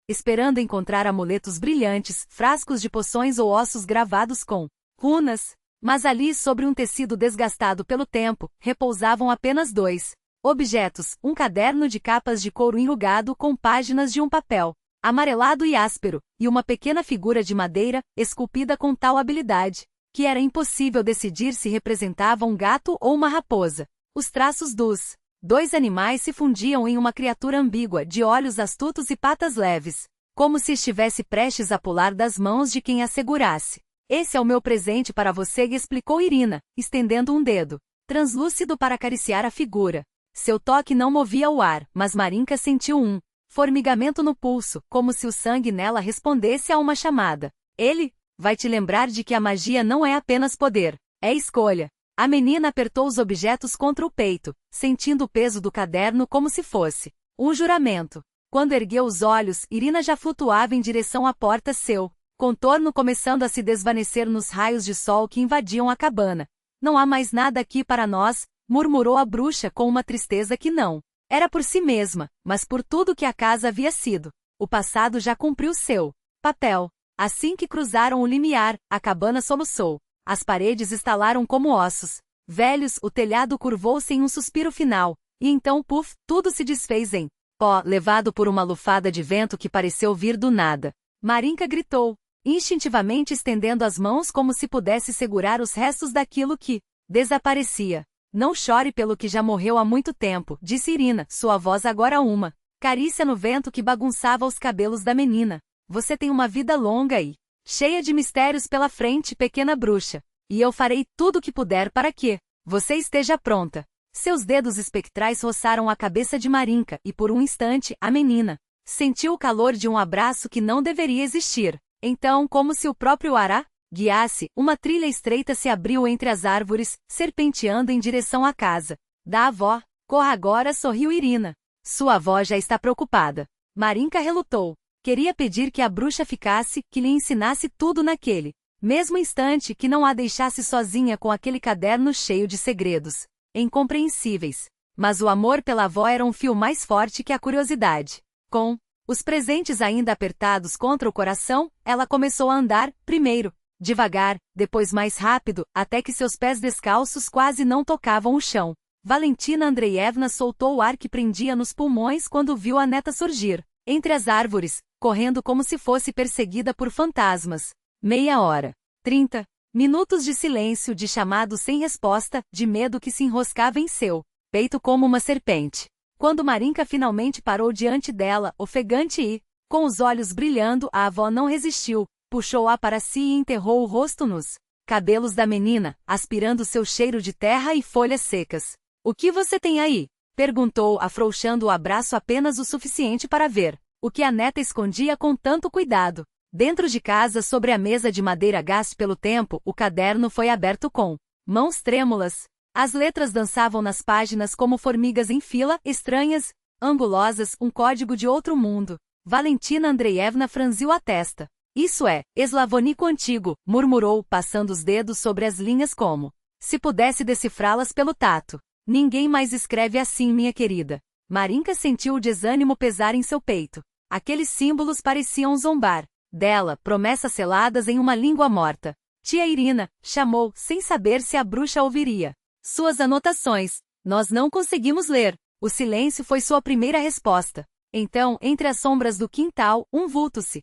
esperando encontrar amuletos brilhantes, frascos de poções ou ossos gravados com runas. Mas ali, sobre um tecido desgastado pelo tempo, repousavam apenas dois objetos, um caderno de capas de couro enrugado com páginas de um papel amarelado e áspero, e uma pequena figura de madeira, esculpida com tal habilidade, que era impossível decidir se representava um gato ou uma raposa. Os traços dos dois animais se fundiam em uma criatura ambígua, de olhos astutos e patas leves, como se estivesse prestes a pular das mãos de quem a segurasse. Esse é o meu presente para você, explicou Irina, estendendo um dedo translúcido para acariciar a figura. Seu toque não movia o ar, mas Marinka sentiu um formigamento no pulso, como se o sangue nela respondesse a uma chamada. Ele vai te lembrar de que a magia não é apenas poder, é escolha. A menina apertou os objetos contra o peito, sentindo o peso do caderno como se fosse um juramento. Quando ergueu os olhos, Irina já flutuava em direção à porta, seu contorno começando a se desvanecer nos raios de sol que invadiam a cabana. Não há mais nada aqui para nós, murmurou a bruxa com uma tristeza que não era por si mesma, mas por tudo que a casa havia sido. O passado já cumpriu seu papel. Assim que cruzaram o limiar, a cabana soluçou. As paredes estalaram como ossos velhos, o telhado curvou-se em um suspiro final, e então, puf, tudo se desfez em pó, levado por uma lufada de vento que pareceu vir do nada. Marinka gritou, instintivamente estendendo as mãos como se pudesse segurar os restos daquilo que desaparecia. Não chore pelo que já morreu há muito tempo, disse Irina, sua voz agora uma carícia no vento que bagunçava os cabelos da menina. Você tem uma vida longa e cheia de mistérios pela frente, pequena bruxa. E eu farei tudo o que puder para que você esteja pronta. Seus dedos espectrais roçaram a cabeça de Marinka, e por um instante, a menina sentiu o calor de um abraço que não deveria existir. Então, como se o próprio ar a guiasse, uma trilha estreita se abriu entre as árvores, serpenteando em direção à casa da avó. Corra agora, sorriu Irina. Sua avó já está preocupada. Marinka relutou. Queria pedir que a bruxa ficasse, que lhe ensinasse tudo naquele mesmo instante, que não a deixasse sozinha com aquele caderno cheio de segredos incompreensíveis. Mas o amor pela avó era um fio mais forte que a curiosidade. Com os presentes ainda apertados contra o coração, ela começou a andar, primeiro devagar, depois mais rápido, até que seus pés descalços quase não tocavam o chão. Valentina Andreevna soltou o ar que prendia nos pulmões quando viu a neta surgir entre as árvores, correndo como se fosse perseguida por fantasmas. Meia hora. 30 minutos de silêncio, de chamado sem resposta, de medo que se enroscava em seu peito como uma serpente. Quando Marinka finalmente parou diante dela, ofegante e, com os olhos brilhando, a avó não resistiu, puxou-a para si e enterrou o rosto nos cabelos da menina, aspirando seu cheiro de terra e folhas secas. O que você tem aí? Perguntou, afrouxando o abraço apenas o suficiente para ver o que a neta escondia com tanto cuidado. Dentro de casa, sobre a mesa de madeira gaste pelo tempo, o caderno foi aberto com mãos trêmulas. As letras dançavam nas páginas como formigas em fila, estranhas, angulosas, um código de outro mundo. Valentina Andreevna franziu a testa. Isso é, eslavônico antigo, murmurou, passando os dedos sobre as linhas como se pudesse decifrá-las pelo tato. Ninguém mais escreve assim, minha querida. Marinka sentiu o desânimo pesar em seu peito. Aqueles símbolos pareciam zombar dela, promessas seladas em uma língua morta. Tia Irina, chamou, sem saber se a bruxa ouviria suas anotações. Nós não conseguimos ler. O silêncio foi sua primeira resposta. Então, entre as sombras do quintal, um vulto se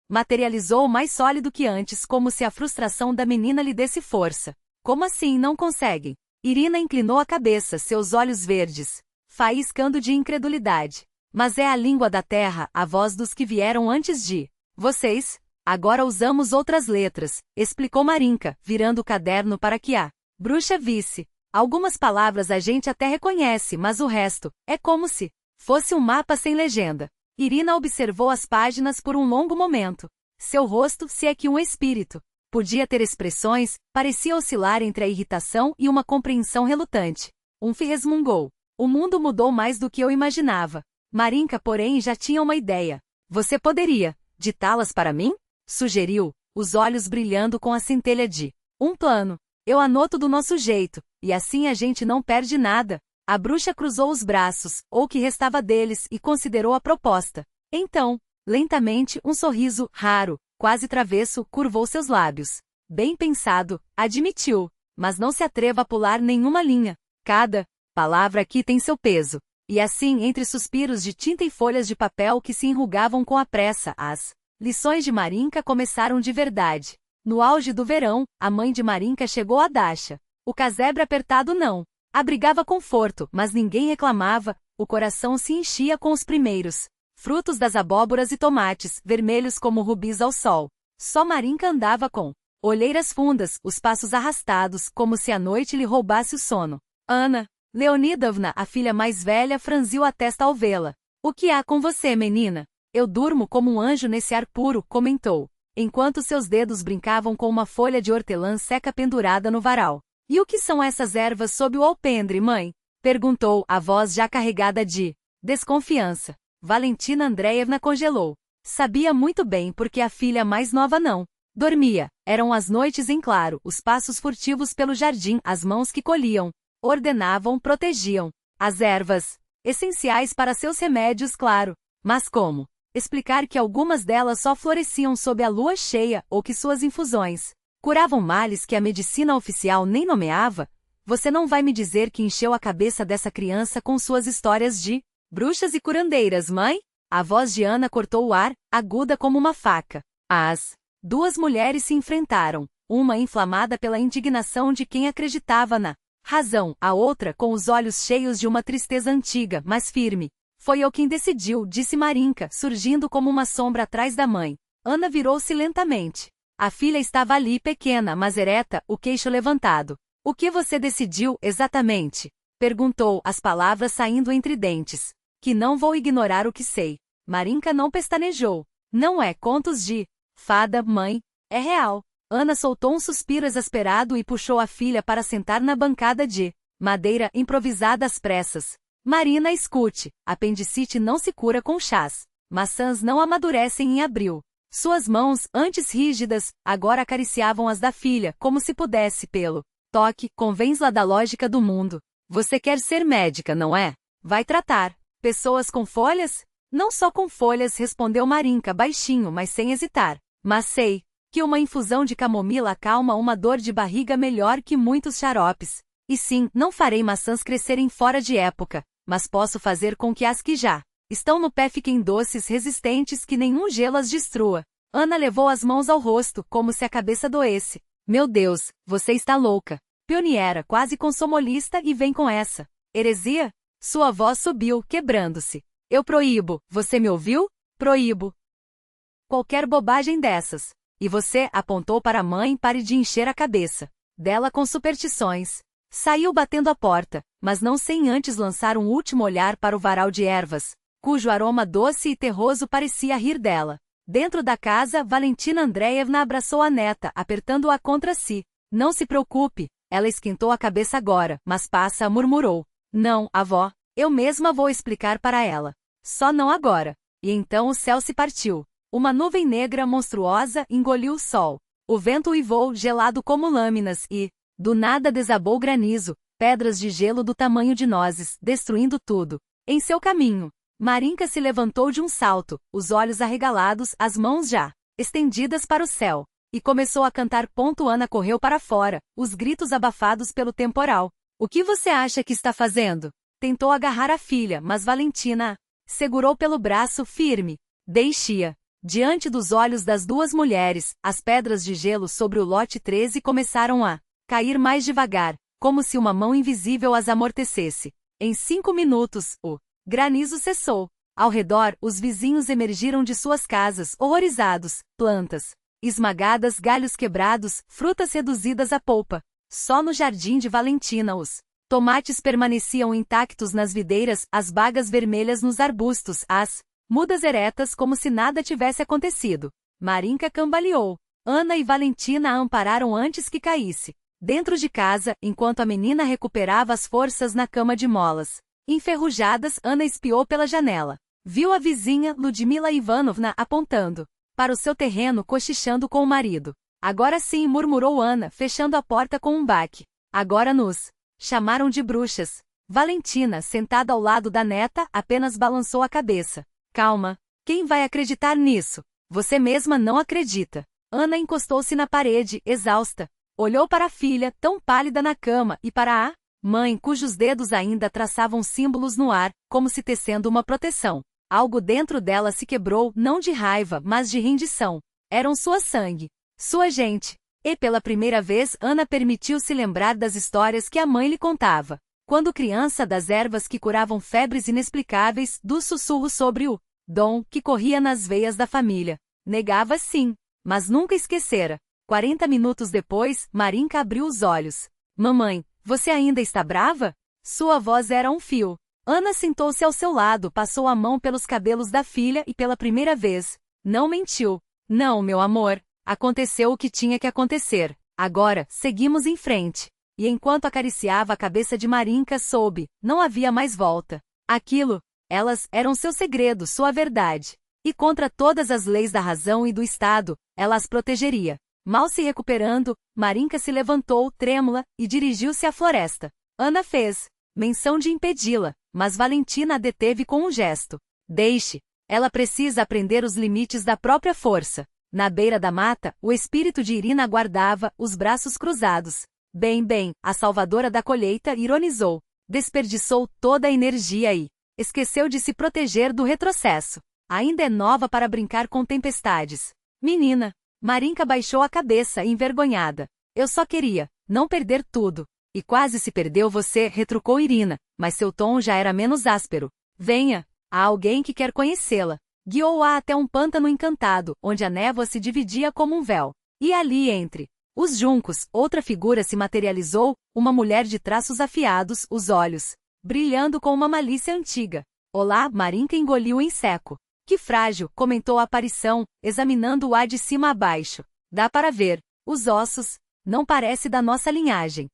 materializou mais sólido que antes, como se a frustração da menina lhe desse força. Como assim não conseguem? Irina inclinou a cabeça, seus olhos verdes faiscando de incredulidade. Mas é a língua da terra, a voz dos que vieram antes de vocês. Agora usamos outras letras, explicou Marinka, virando o caderno para que a bruxa visse. Algumas palavras a gente até reconhece, mas o resto é como se fosse um mapa sem legenda. Irina observou as páginas por um longo momento. Seu rosto, se é que um espírito podia ter expressões, parecia oscilar entre a irritação e uma compreensão relutante. Resmungou. O mundo mudou mais do que eu imaginava. Marinka, porém, já tinha uma ideia. Você poderia ditá-las para mim? Sugeriu, os olhos brilhando com a centelha de um plano. Eu anoto do nosso jeito, e assim a gente não perde nada. A bruxa cruzou os braços, ou o que restava deles, e considerou a proposta. Então, lentamente, um sorriso, raro, quase travesso, curvou seus lábios. Bem pensado, admitiu, mas não se atreva a pular nenhuma linha. Cada palavra aqui tem seu peso. E assim, entre suspiros de tinta e folhas de papel que se enrugavam com a pressa, as lições de Marinka começaram de verdade. No auge do verão, a mãe de Marinka chegou a Dasha. O casebre apertado não abrigava conforto, mas ninguém reclamava, o coração se enchia com os primeiros frutos das abóboras e tomates, vermelhos como rubis ao sol. Só Marinka andava com olheiras fundas, os passos arrastados, como se a noite lhe roubasse o sono. Ana Leonidovna, a filha mais velha, franziu a testa ao vê-la. O que há com você, menina? Eu durmo como um anjo nesse ar puro, comentou, enquanto seus dedos brincavam com uma folha de hortelã seca pendurada no varal. E o que são essas ervas sob o alpendre, mãe? Perguntou, a voz já carregada de desconfiança. Valentina Andreevna congelou. Sabia muito bem porque a filha mais nova não dormia. Eram as noites em claro, os passos furtivos pelo jardim, as mãos que colhiam, ordenavam, protegiam. As ervas, essenciais para seus remédios, claro. Mas como explicar que algumas delas só floresciam sob a lua cheia, ou que suas infusões curavam males que a medicina oficial nem nomeava? Você não vai me dizer que encheu a cabeça dessa criança com suas histórias de bruxas e curandeiras, mãe? A voz de Ana cortou o ar, aguda como uma faca. As duas mulheres se enfrentaram, uma inflamada pela indignação de quem acreditava na razão, a outra com os olhos cheios de uma tristeza antiga, mas firme. Foi eu quem decidiu, disse Marinka, surgindo como uma sombra atrás da mãe. Ana virou-se lentamente. A filha estava ali, pequena, mas ereta, o queixo levantado. O que você decidiu, exatamente? Perguntou, as palavras saindo entre dentes. Que não vou ignorar o que sei. Marinka não pestanejou. Não é contos de fada, mãe. É real. Ana soltou um suspiro exasperado e puxou a filha para sentar na bancada de madeira improvisada às pressas. Marina, escute, apendicite não se cura com chás. Maçãs não amadurecem em abril. Suas mãos, antes rígidas, agora acariciavam as da filha, como se pudesse, pelo toque, convence-la da lógica do mundo. Você quer ser médica, não é? Vai tratar pessoas com folhas? Não só com folhas, respondeu Marinka baixinho, mas sem hesitar. Mas sei que uma infusão de camomila acalma uma dor de barriga melhor que muitos xaropes. E sim, não farei maçãs crescerem fora de época, mas posso fazer com que as que já estão no pé fiquem doces, resistentes, que nenhum gelo as destrua. Ana levou as mãos ao rosto, como se a cabeça doesse. Meu Deus, você está louca. Pioneira, quase consomolista, e vem com essa heresia? Sua voz subiu, quebrando-se. Eu proíbo, você me ouviu? Proíbo qualquer bobagem dessas. E você, apontou para a mãe, pare de encher a cabeça dela com superstições. Saiu batendo a porta, mas não sem antes lançar um último olhar para o varal de ervas, cujo aroma doce e terroso parecia rir dela. Dentro da casa, Valentina Andreevna abraçou a neta, apertando-a contra si. Não se preocupe, ela esquentou a cabeça agora, mas passa, murmurou. Não, avó, eu mesma vou explicar para ela. Só não agora. E então o céu se partiu. Uma nuvem negra monstruosa engoliu o sol. O vento uivou, gelado como lâminas, e, do nada desabou granizo, pedras de gelo do tamanho de nozes, destruindo tudo em seu caminho. Marinka se levantou de um salto, os olhos arregalados, as mãos já estendidas para o céu, e começou a cantar. Ana correu para fora, os gritos abafados pelo temporal. O que você acha que está fazendo? Tentou agarrar a filha, mas Valentina a segurou pelo braço firme. Deixe-a. Diante dos olhos das duas mulheres, as pedras de gelo sobre o lote 13 começaram a cair mais devagar, como se uma mão invisível as amortecesse. Em 5 minutos, o granizo cessou. Ao redor, os vizinhos emergiram de suas casas, horrorizados. Plantas esmagadas, galhos quebrados, frutas reduzidas a polpa. Só no jardim de Valentina os tomates permaneciam intactos nas videiras, as bagas vermelhas nos arbustos, as mudas eretas, como se nada tivesse acontecido. Marinka cambaleou. Ana e Valentina a ampararam antes que caísse. Dentro de casa, enquanto a menina recuperava as forças na cama de molas enferrujadas, Ana espiou pela janela. Viu a vizinha, Ludmila Ivanovna, apontando para o seu terreno, cochichando com o marido. Agora sim, murmurou Ana, fechando a porta com um baque. Agora nos chamaram de bruxas. Valentina, sentada ao lado da neta, apenas balançou a cabeça. Calma. Quem vai acreditar nisso? Você mesma não acredita. Ana encostou-se na parede, exausta. Olhou para a filha, tão pálida na cama, e para a mãe, cujos dedos ainda traçavam símbolos no ar, como se tecendo uma proteção. Algo dentro dela se quebrou, não de raiva, mas de rendição. Eram sua sangue, sua gente. E pela primeira vez, Ana permitiu-se lembrar das histórias que a mãe lhe contava. Quando criança, das ervas que curavam febres inexplicáveis, dos sussurros sobre o dom que corria nas veias da família. Negava sim, mas nunca esquecera. 40 minutos depois, Marinka abriu os olhos. Mamãe, você ainda está brava? Sua voz era um fio. Ana sentou-se ao seu lado, passou a mão pelos cabelos da filha e pela primeira vez não mentiu. Não, meu amor, aconteceu o que tinha que acontecer. Agora, seguimos em frente. E enquanto acariciava a cabeça de Marinka, soube, não havia mais volta. Aquilo, elas, eram seu segredo, sua verdade. E contra todas as leis da razão e do Estado, ela as protegeria. Mal se recuperando, Marinka se levantou, trêmula, e dirigiu-se à floresta. Ana fez menção de impedi-la, mas Valentina a deteve com um gesto. Deixe. Ela precisa aprender os limites da própria força. Na beira da mata, o espírito de Irina aguardava, os braços cruzados. Bem, a salvadora da colheita ironizou. Desperdiçou toda a energia e esqueceu de se proteger do retrocesso. Ainda é nova para brincar com tempestades. Menina. Marinka baixou a cabeça, envergonhada. Eu só queria não perder tudo. E quase se perdeu você, retrucou Irina, mas seu tom já era menos áspero. Venha, há alguém que quer conhecê-la. Guiou-a até um pântano encantado, onde a névoa se dividia como um véu. E ali, entre os juncos, outra figura se materializou, uma mulher de traços afiados, os olhos brilhando com uma malícia antiga. Olá, Marinka engoliu em seco. Que frágil, comentou a aparição, examinando-a de cima a baixo. Dá para ver Os ossos. Não parece da nossa linhagem.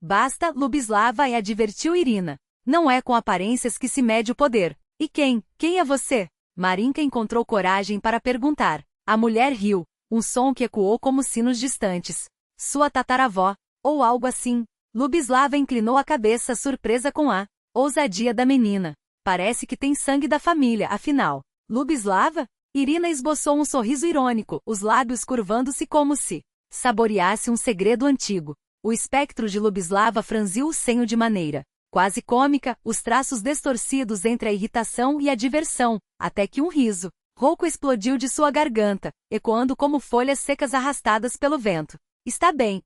Basta, Lubislava e advertiu Irina. Não é com aparências que se mede o poder. E quem é você? Marinka encontrou coragem para perguntar. A mulher riu, um som que ecoou como sinos distantes. Sua tataravó, ou algo assim. Lubislava inclinou a cabeça surpresa com a ousadia da menina. Parece que tem sangue da família, afinal. Lubislava? Irina esboçou um sorriso irônico, os lábios curvando-se como se saboreasse um segredo antigo. O espectro de Lubislava franziu o senho de maneira quase cômica, os traços distorcidos entre a irritação e a diversão, até que um riso rouco explodiu de sua garganta, ecoando como folhas secas arrastadas pelo vento. Está bem,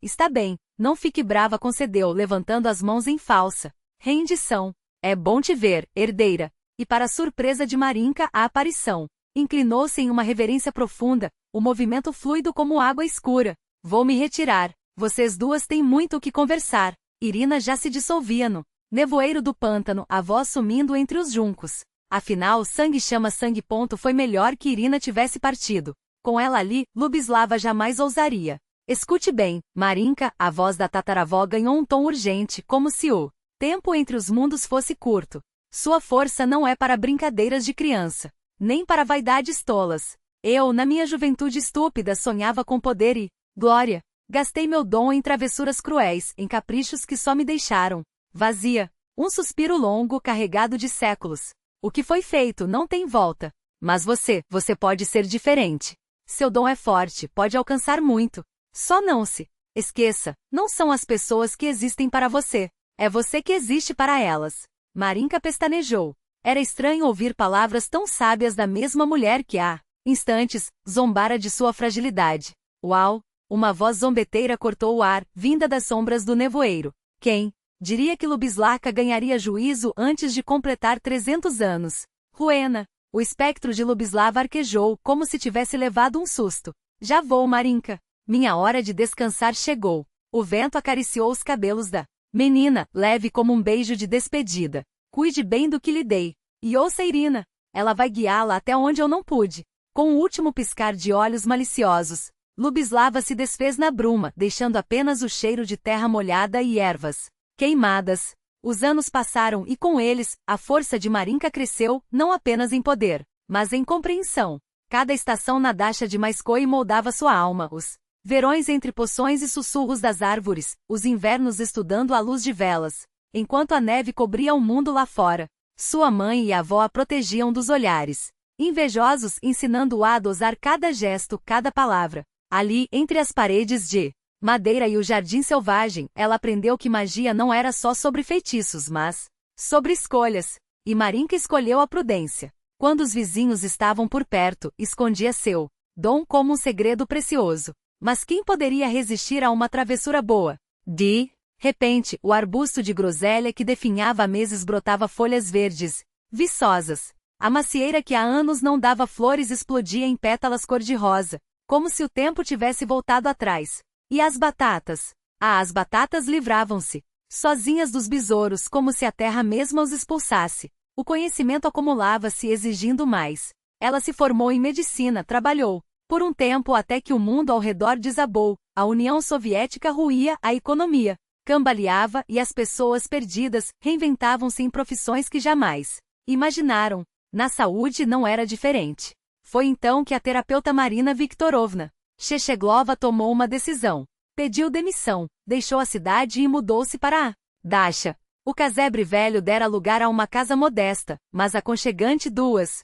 não fique brava, concedeu, levantando as mãos em falsa rendição. É bom te ver, herdeira. E para surpresa de Marinka, a aparição inclinou-se em uma reverência profunda, o movimento fluido como água escura. Vou me retirar. Vocês duas têm muito o que conversar. Irina já se dissolvia no nevoeiro do pântano, a voz sumindo entre os juncos. Afinal, sangue chama sangue. Foi melhor que Irina tivesse partido. Com ela ali, Lubislava jamais ousaria. Escute bem, Marinka, a voz da tataravó ganhou um tom urgente, como se o tempo entre os mundos fosse curto. Sua força não é para brincadeiras de criança, nem para vaidades tolas. Eu, na minha juventude estúpida, sonhava com poder e glória. Gastei meu dom em travessuras cruéis, em caprichos que só me deixaram vazia. Um suspiro longo carregado de séculos. O que foi feito não tem volta. Mas você pode ser diferente. Seu dom é forte, pode alcançar muito. Só não se esqueça, não são as pessoas que existem para você. É você que existe para elas. Marinka pestanejou. Era estranho ouvir palavras tão sábias da mesma mulher que há instantes zombara de sua fragilidade. Uau! Uma voz zombeteira cortou o ar, vinda das sombras do nevoeiro. Quem diria que Lubislava ganharia juízo antes de completar 300 anos? Ruena! O espectro de Lubislava arquejou, como se tivesse levado um susto. Já vou, Marinka. Minha hora de descansar chegou. O vento acariciou os cabelos da menina, leve como um beijo de despedida. Cuide bem do que lhe dei. E ouça Irina. Ela vai guiá-la até onde eu não pude. Com o último piscar de olhos maliciosos, Lubislava se desfez na bruma, deixando apenas o cheiro de terra molhada e ervas queimadas. Os anos passaram e com eles, a força de Marinka cresceu, não apenas em poder, mas em compreensão. Cada estação na Dasha de Maiskoi moldava sua alma, os verões entre poções e sussurros das árvores, os invernos estudando à luz de velas, enquanto a neve cobria o mundo lá fora. Sua mãe e a avó a protegiam dos olhares invejosos, ensinando-a a dosar cada gesto, cada palavra. Ali, entre as paredes de madeira e o jardim selvagem, ela aprendeu que magia não era só sobre feitiços, mas sobre escolhas. E Marinka escolheu a prudência. Quando os vizinhos estavam por perto, escondia seu dom como um segredo precioso. Mas quem poderia resistir a uma travessura boa? De repente, o arbusto de groselha que definhava há meses brotava folhas verdes, viçosas. A macieira que há anos não dava flores explodia em pétalas cor-de-rosa, como se o tempo tivesse voltado atrás. E as batatas? As batatas livravam-se, sozinhas dos besouros, como se a terra mesma os expulsasse. O conhecimento acumulava-se exigindo mais. Ela se formou em medicina, trabalhou por um tempo até que o mundo ao redor desabou, a União Soviética ruía, a economia cambaleava e as pessoas perdidas reinventavam-se em profissões que jamais imaginaram. Na saúde não era diferente. Foi então que a terapeuta Marina Viktorovna Shecheglova tomou uma decisão. Pediu demissão, deixou a cidade e mudou-se para a Dasha. O casebre velho dera lugar a uma casa modesta, mas aconchegante, 2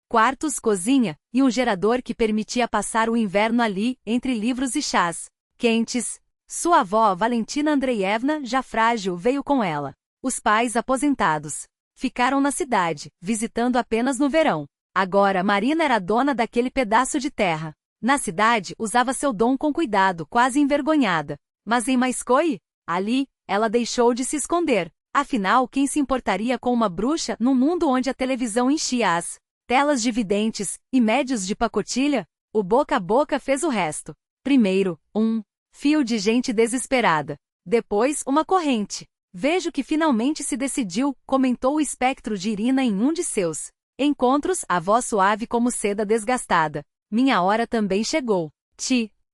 quartos, cozinha, e um gerador que permitia passar o inverno ali, entre livros e chás quentes. Sua avó, Valentina Andreevna, já frágil, veio com ela. Os pais, aposentados, ficaram na cidade, visitando apenas no verão. Agora Marina era dona daquele pedaço de terra. Na cidade, usava seu dom com cuidado, quase envergonhada. Mas em Maiskoi? Ali, ela deixou de se esconder. Afinal, quem se importaria com uma bruxa num mundo onde a televisão enchia as telas de videntes e médios de pacotilha? O boca a boca fez o resto. Primeiro, um fio de gente desesperada. Depois, uma corrente. Vejo que finalmente se decidiu, comentou o espectro de Irina em um de seus encontros, a voz suave como seda desgastada. Minha hora também chegou.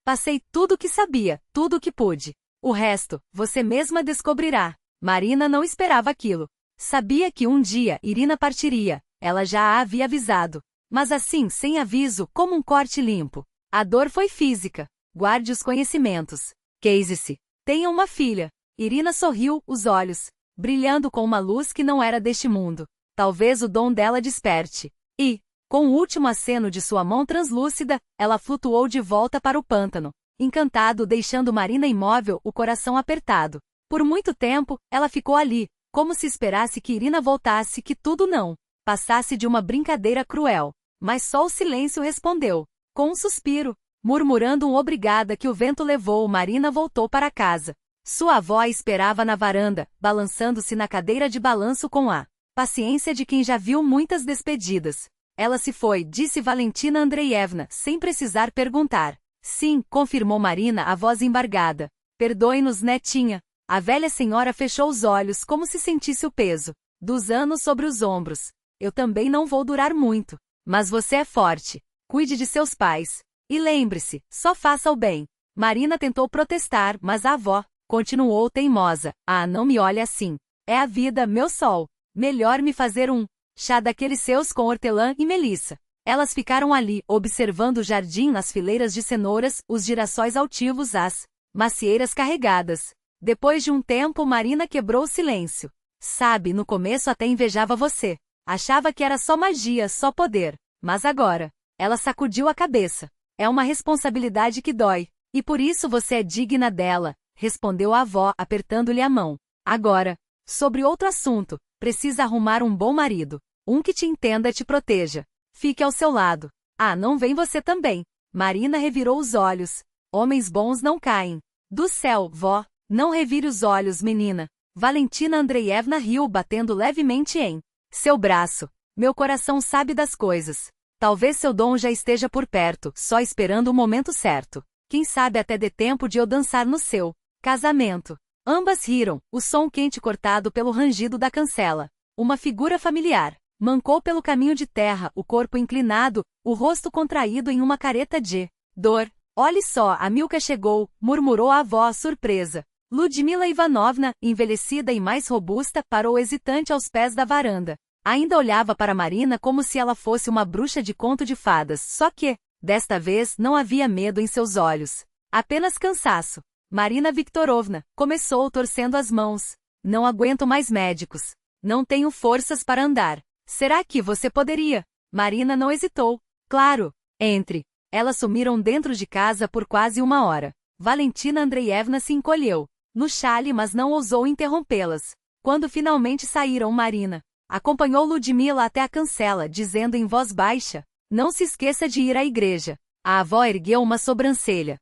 Passei tudo o que sabia, tudo o que pude. O resto, você mesma descobrirá. Marina não esperava aquilo. Sabia que um dia Irina partiria, ela já a havia avisado. Mas assim, sem aviso, como um corte limpo. A dor foi física. Guarde os conhecimentos. Case-se. Tenha uma filha. Irina sorriu, os olhos brilhando com uma luz que não era deste mundo. Talvez o dom dela desperte. E, com o último aceno de sua mão translúcida, ela flutuou de volta para o pântano, encantado, deixando Marina imóvel, o coração apertado. Por muito tempo, ela ficou ali, como se esperasse que Irina voltasse, que tudo não passasse de uma brincadeira cruel. Mas só o silêncio respondeu. Com um suspiro, murmurando um obrigada que o vento levou, Marina voltou para casa. Sua avó a esperava na varanda, balançando-se na cadeira de balanço com a paciência de quem já viu muitas despedidas. Ela se foi, disse Valentina Andreevna, sem precisar perguntar. Sim, confirmou Marina, a voz embargada. Perdoe-nos, netinha. A velha senhora fechou os olhos como se sentisse o peso dos anos sobre os ombros. Eu também não vou durar muito. Mas você é forte. Cuide de seus pais. E lembre-se, só faça o bem. Marina tentou protestar, mas a avó continuou teimosa. Ah, não me olhe assim. É a vida, meu sol. Melhor me fazer um chá daqueles seus com hortelã e melissa. Elas ficaram ali, observando o jardim nas fileiras de cenouras, os girassóis altivos, as macieiras carregadas. Depois de um tempo, Marina quebrou o silêncio. Sabe, no começo até invejava você. Achava que era só magia, só poder. Mas agora, ela sacudiu a cabeça. É uma responsabilidade que dói. E por isso você é digna dela, respondeu a avó, apertando-lhe a mão. Agora, sobre outro assunto, precisa arrumar um bom marido. Um que te entenda e te proteja. Fique ao seu lado. Ah, não vem você também. Marina revirou os olhos. Homens bons não caem do céu, vó. Não revire os olhos, menina. Valentina Andreevna riu, batendo levemente em seu braço. Meu coração sabe das coisas. Talvez seu dom já esteja por perto, só esperando o momento certo. Quem sabe até dê tempo de eu dançar no seu casamento. Ambas riram, o som quente cortado pelo rangido da cancela. Uma figura familiar mancou pelo caminho de terra, o corpo inclinado, o rosto contraído em uma careta de dor. Olhe só, a Milka chegou, murmurou a avó, surpresa. Ludmila Ivanovna, envelhecida e mais robusta, parou hesitante aos pés da varanda. Ainda olhava para Marina como se ela fosse uma bruxa de conto de fadas, só que, desta vez, não havia medo em seus olhos. Apenas cansaço. Marina Viktorovna, começou torcendo as mãos. Não aguento mais médicos. Não tenho forças para andar. Será que você poderia? Marina não hesitou. Claro. Entre. Elas sumiram dentro de casa por quase uma hora. Valentina Andreevna se encolheu no chale, mas não ousou interrompê-las. Quando finalmente saíram, Marina acompanhou Ludmila até a cancela, dizendo em voz baixa, não se esqueça de ir à igreja. A avó ergueu uma sobrancelha.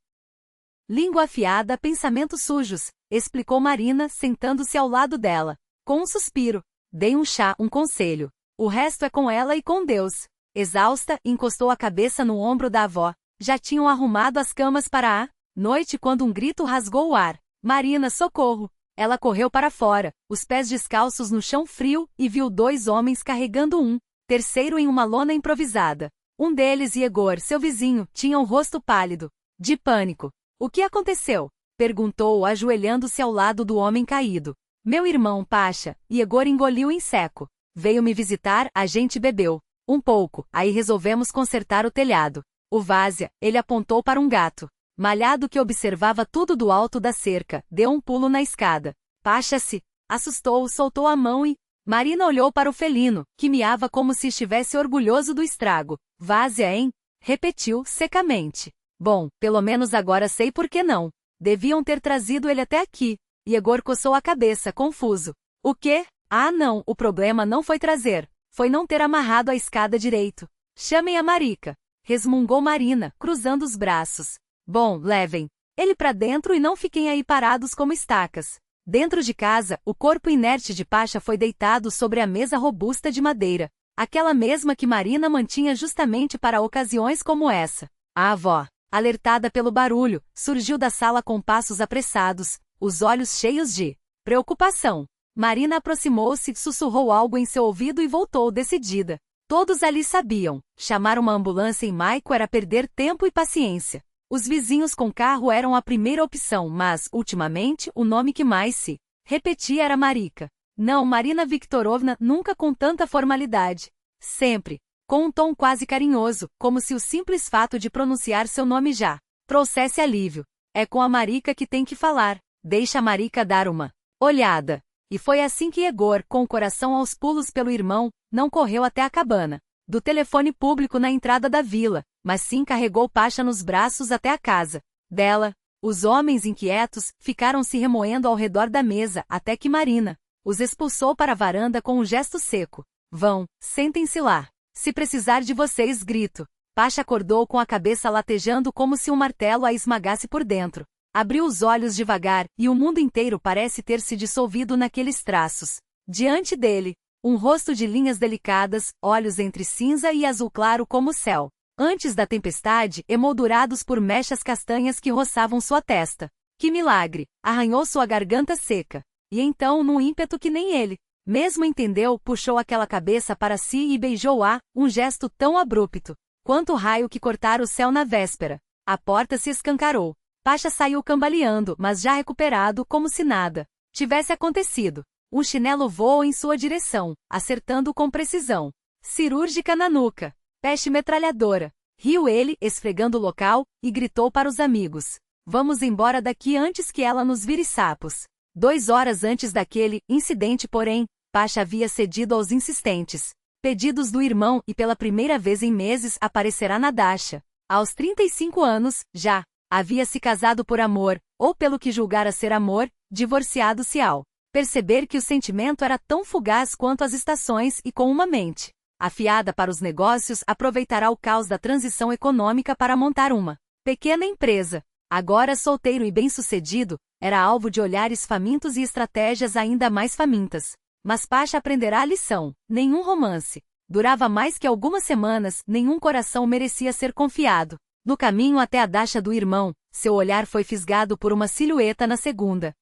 Língua afiada, pensamentos sujos, explicou Marina, sentando-se ao lado dela. Com um suspiro, dei um chá, um conselho. O resto é com ela e com Deus. Exausta, encostou a cabeça no ombro da avó. Já tinham arrumado as camas para a noite quando um grito rasgou o ar. Marina, socorro! Ela correu para fora, os pés descalços no chão frio, e viu dois homens carregando um terceiro em uma lona improvisada. Um deles, Igor, seu vizinho, tinha o rosto pálido, de pânico. O que aconteceu? Perguntou, ajoelhando-se ao lado do homem caído. Meu irmão, Pasha. Igor engoliu em seco. Veio me visitar, a gente bebeu um pouco, aí resolvemos consertar o telhado. O Vásia, ele apontou para um gato malhado que observava tudo do alto da cerca, deu um pulo na escada. Pasha se assustou, soltou a mão e... Marina olhou para o felino, que miava como se estivesse orgulhoso do estrago. Vásia, hein? Repetiu, secamente. Bom, pelo menos agora sei por que não. Deviam ter trazido ele até aqui. Igor coçou a cabeça, confuso. O quê? Ah não, o problema não foi trazer. Foi não ter amarrado a escada direito. Chamem a Marica. Resmungou Marina, cruzando os braços. Bom, levem ele pra dentro e não fiquem aí parados como estacas. Dentro de casa, o corpo inerte de Pasha foi deitado sobre a mesa robusta de madeira. Aquela mesma que Marina mantinha justamente para ocasiões como essa. A avó, alertada pelo barulho, surgiu da sala com passos apressados, os olhos cheios de preocupação. Marina aproximou-se, sussurrou algo em seu ouvido e voltou decidida. Todos ali sabiam, chamar uma ambulância em Maico era perder tempo e paciência. Os vizinhos com carro eram a primeira opção, mas, ultimamente, o nome que mais se repetia era Marika. Não, Marina Viktorovna, nunca com tanta formalidade. Sempre, com um tom quase carinhoso, como se o simples fato de pronunciar seu nome já trouxesse alívio. É com a Marika que tem que falar. Deixa a Marika dar uma olhada. E foi assim que Egor, com o coração aos pulos pelo irmão, não correu até a cabana do telefone público na entrada da vila, mas sim carregou Pasha nos braços até a casa dela. Os homens inquietos ficaram se remoendo ao redor da mesa até que Marina os expulsou para a varanda com um gesto seco. Vão, sentem-se lá. Se precisar de vocês, grito. Pasha acordou com a cabeça latejando como se um martelo a esmagasse por dentro. Abriu os olhos devagar, e o mundo inteiro parece ter se dissolvido naqueles traços. Diante dele, um rosto de linhas delicadas, olhos entre cinza e azul claro como o céu. Antes da tempestade, emoldurados por mechas castanhas que roçavam sua testa. Que milagre! Arranhou sua garganta seca. E então, num ímpeto que nem ele mesmo entendeu, puxou aquela cabeça para si e beijou-a, um gesto tão abrupto quanto o raio que cortara o céu na véspera. A porta se escancarou. Pasha saiu cambaleando, mas já recuperado, como se nada tivesse acontecido. Um chinelo voou em sua direção, acertando com precisão cirúrgica na nuca. Peste metralhadora. Riu ele, esfregando o local, e gritou para os amigos. Vamos embora daqui antes que ela nos vire sapos. 2 horas antes daquele incidente, porém, Pasha havia cedido aos insistentes pedidos do irmão e pela primeira vez em meses aparecerá na Dasha. Aos 35 anos, já havia se casado por amor, ou pelo que julgara ser amor, divorciado-se ao perceber que o sentimento era tão fugaz quanto as estações e com uma mente afiada para os negócios aproveitará o caos da transição econômica para montar uma pequena empresa. Agora solteiro e bem-sucedido, era alvo de olhares famintos e estratégias ainda mais famintas. Mas Pasha aprenderá a lição. Nenhum romance durava mais que algumas semanas, nenhum coração merecia ser confiado. No caminho até a Dasha do irmão, seu olhar foi fisgado por uma silhueta na segunda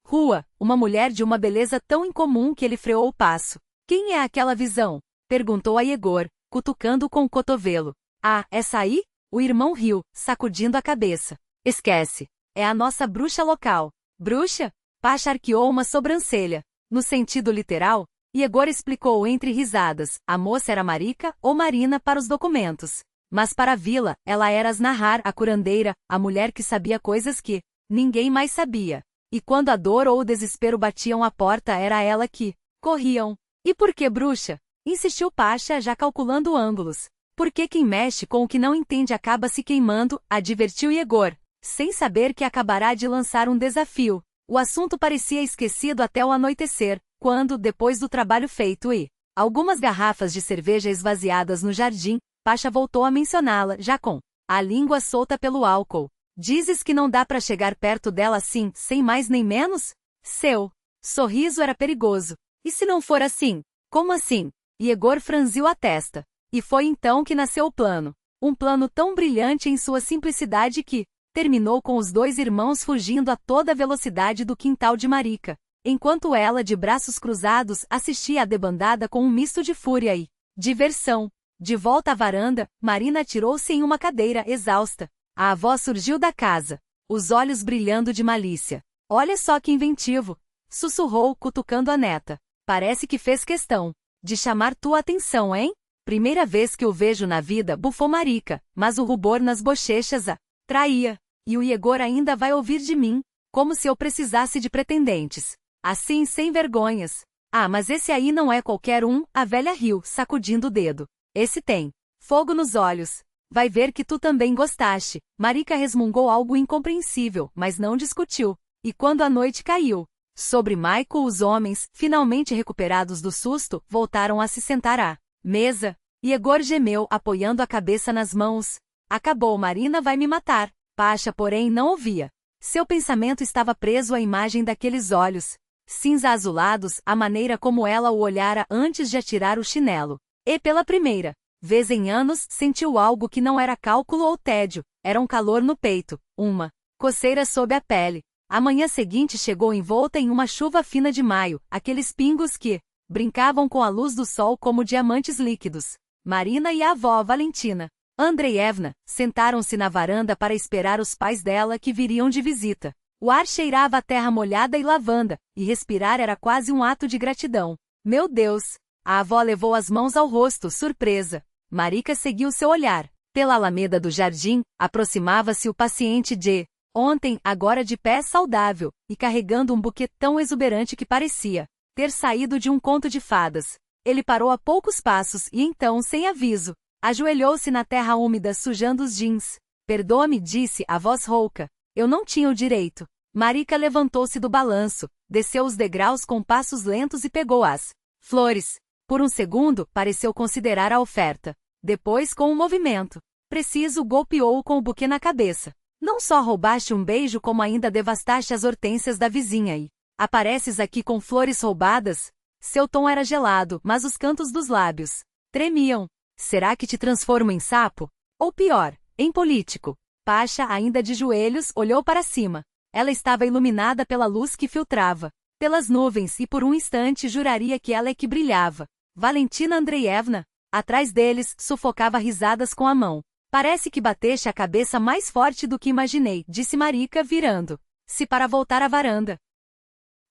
rua, uma mulher de uma beleza tão incomum que ele freou o passo. Quem é aquela visão? Perguntou a Egor, cutucando com o cotovelo. Ah, essa aí? O irmão riu, sacudindo a cabeça. Esquece. É a nossa bruxa local. Bruxa? Pasha arqueou uma sobrancelha. No sentido literal, Egor explicou entre risadas, a moça era Marika ou Marina para os documentos. Mas para a vila, ela era Asnahar, a curandeira, a mulher que sabia coisas que ninguém mais sabia. E quando a dor ou o desespero batiam à porta era ela que corriam. E por que bruxa? Insistiu Pasha, já calculando ângulos. Porque quem mexe com o que não entende acaba se queimando, advertiu Egor, sem saber que acabará de lançar um desafio. O assunto parecia esquecido até o anoitecer, quando, depois do trabalho feito e algumas garrafas de cerveja esvaziadas no jardim, Pasha voltou a mencioná-la, já com a língua solta pelo álcool. Dizes que não dá para chegar perto dela assim, sem mais nem menos? Seu sorriso era perigoso. E se não for assim? Como assim? Egor franziu a testa. E foi então que nasceu o plano. Um plano tão brilhante em sua simplicidade que terminou com os 2 irmãos fugindo a toda velocidade do quintal de Marika, enquanto ela, de braços cruzados, assistia à debandada com um misto de fúria e diversão. De volta à varanda, Marina atirou-se em uma cadeira, exausta. A avó surgiu da casa, os olhos brilhando de malícia. Olha só que inventivo! Sussurrou, cutucando a neta. Parece que fez questão de chamar tua atenção, hein? Primeira vez que o vejo na vida, bufou Marika, mas o rubor nas bochechas a traía. E o Egor ainda vai ouvir de mim, como se eu precisasse de pretendentes. Assim, sem vergonhas. Ah, mas esse aí não é qualquer um, a velha riu, sacudindo o dedo. Esse tem fogo nos olhos. Vai ver que tu também gostaste. Marika resmungou algo incompreensível, mas não discutiu. E quando a noite caiu sobre Michael, os homens, finalmente recuperados do susto, voltaram a se sentar à mesa. Egor gemeu, apoiando a cabeça nas mãos. Acabou, Marina vai me matar. Pasha, porém, não ouvia. Seu pensamento estava preso à imagem daqueles olhos cinza azulados, a maneira como ela o olhara antes de atirar o chinelo. E pela primeira vez em anos, sentiu algo que não era cálculo ou tédio, era um calor no peito, uma coceira sob a pele. A manhã seguinte chegou envolta em uma chuva fina de maio, aqueles pingos que brincavam com a luz do sol como diamantes líquidos. Marina e a avó Valentina Andreevna sentaram-se na varanda para esperar os pais dela que viriam de visita. O ar cheirava a terra molhada e lavanda, e respirar era quase um ato de gratidão. Meu Deus! A avó levou as mãos ao rosto, surpresa. Marika seguiu seu olhar. Pela alameda do jardim, aproximava-se o paciente de ontem, agora de pé saudável, e carregando um buquê tão exuberante que parecia ter saído de um conto de fadas. Ele parou a poucos passos e então, sem aviso, ajoelhou-se na terra úmida sujando os jeans. Perdoa-me, disse a voz rouca. Eu não tinha o direito. Marika levantou-se do balanço, desceu os degraus com passos lentos e pegou as flores. Por um segundo, pareceu considerar a oferta. Depois, com um movimento preciso, golpeou-o com o buquê na cabeça. Não só roubaste um beijo, como ainda devastaste as hortênsias da vizinha e apareces aqui com flores roubadas? Seu tom era gelado, mas os cantos dos lábios tremiam. Será que te transformo em sapo? Ou pior, em político? Pasha, ainda de joelhos, olhou para cima. Ela estava iluminada pela luz que filtrava pelas nuvens e por um instante juraria que ela é que brilhava. Valentina Andreevna, atrás deles, sufocava risadas com a mão. Parece que bateste a cabeça mais forte do que imaginei, disse Marika, virando-se para voltar à varanda.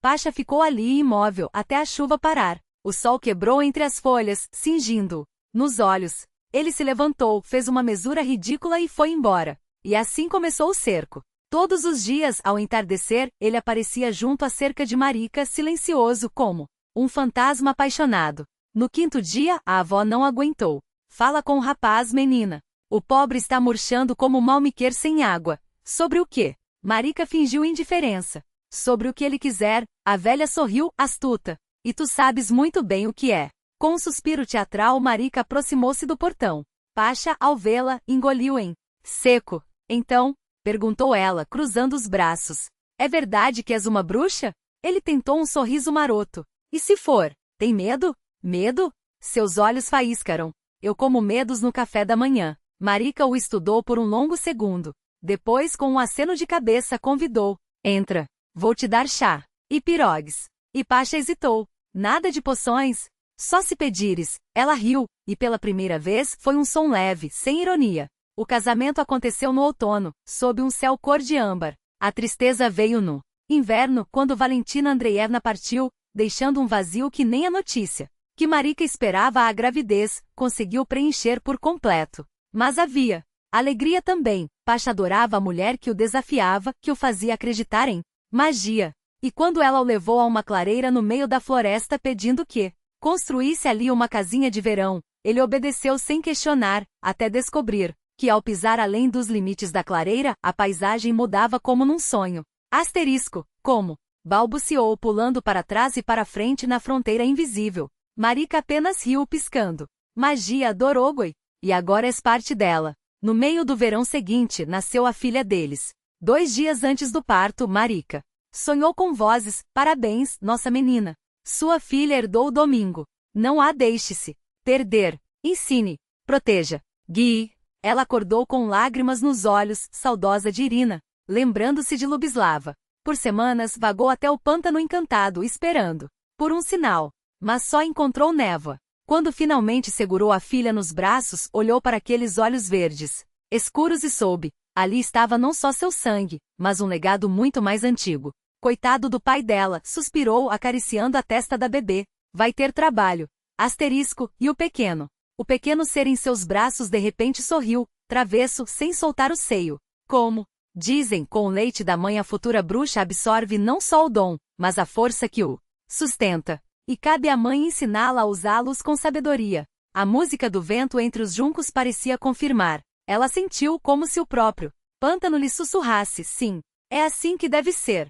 Pasha ficou ali imóvel até a chuva parar. O sol quebrou entre as folhas, cingindo-o nos olhos. Ele se levantou, fez uma mesura ridícula e foi embora. E assim começou o cerco. Todos os dias, ao entardecer, ele aparecia junto à cerca de Marika, silencioso como um fantasma apaixonado. No quinto dia, a avó não aguentou. Fala com o rapaz, menina. O pobre está murchando como malmiquer sem água. Sobre o quê? Marika fingiu indiferença. Sobre o que ele quiser, a velha sorriu, astuta. E tu sabes muito bem o que é. Com um suspiro teatral, Marika aproximou-se do portão. Pasha, ao vê-la, engoliu em seco. Então, perguntou ela, cruzando os braços. É verdade que és uma bruxa? Ele tentou um sorriso maroto. E se for? Tem medo? Medo? Seus olhos faíscaram. Eu como medos no café da manhã. Marika o estudou por um longo segundo. Depois, com um aceno de cabeça, convidou. Entra. Vou te dar chá. E pirogues. E Pasha hesitou. Nada de poções? Só se pedires. Ela riu, e pela primeira vez foi um som leve, sem ironia. O casamento aconteceu no outono, sob um céu cor de âmbar. A tristeza veio no inverno, quando Valentina Andreevna partiu, deixando um vazio que nem a notícia que Marika esperava a gravidez conseguiu preencher por completo. Mas havia alegria também. Pasha adorava a mulher que o desafiava, que o fazia acreditar em magia. E quando ela o levou a uma clareira no meio da floresta pedindo que construísse ali uma casinha de verão, ele obedeceu sem questionar, até descobrir que ao pisar além dos limites da clareira, a paisagem mudava como num sonho. Asterisco, como? Balbuciou, pulando para trás e para frente na fronteira invisível. Marika apenas riu, piscando. Magia, Dorogoi. E agora és parte dela. No meio do verão seguinte, nasceu a filha deles. 2 dias antes do parto, Marika sonhou com vozes. Parabéns, nossa menina. Sua filha herdou o domingo. Não a deixe-se perder. Ensine. Proteja. Guie. Ela acordou com lágrimas nos olhos, saudosa de Irina, lembrando-se de Lubislava. Por semanas vagou até o pântano encantado, esperando por um sinal. Mas só encontrou névoa. Quando finalmente segurou a filha nos braços, olhou para aqueles olhos verdes, escuros e soube. Ali estava não só seu sangue, mas um legado muito mais antigo. Coitado do pai dela, suspirou, acariciando a testa da bebê. Vai ter trabalho. Asterisco, e o pequeno? O pequeno ser em seus braços de repente sorriu, travesso, sem soltar o seio. Como? Dizem, com o leite da mãe a futura bruxa absorve não só o dom, mas a força que o sustenta. E cabe à mãe ensiná-la a usá-los com sabedoria. A música do vento entre os juncos parecia confirmar. Ela sentiu como se o próprio pântano lhe sussurrasse, sim, é assim que deve ser.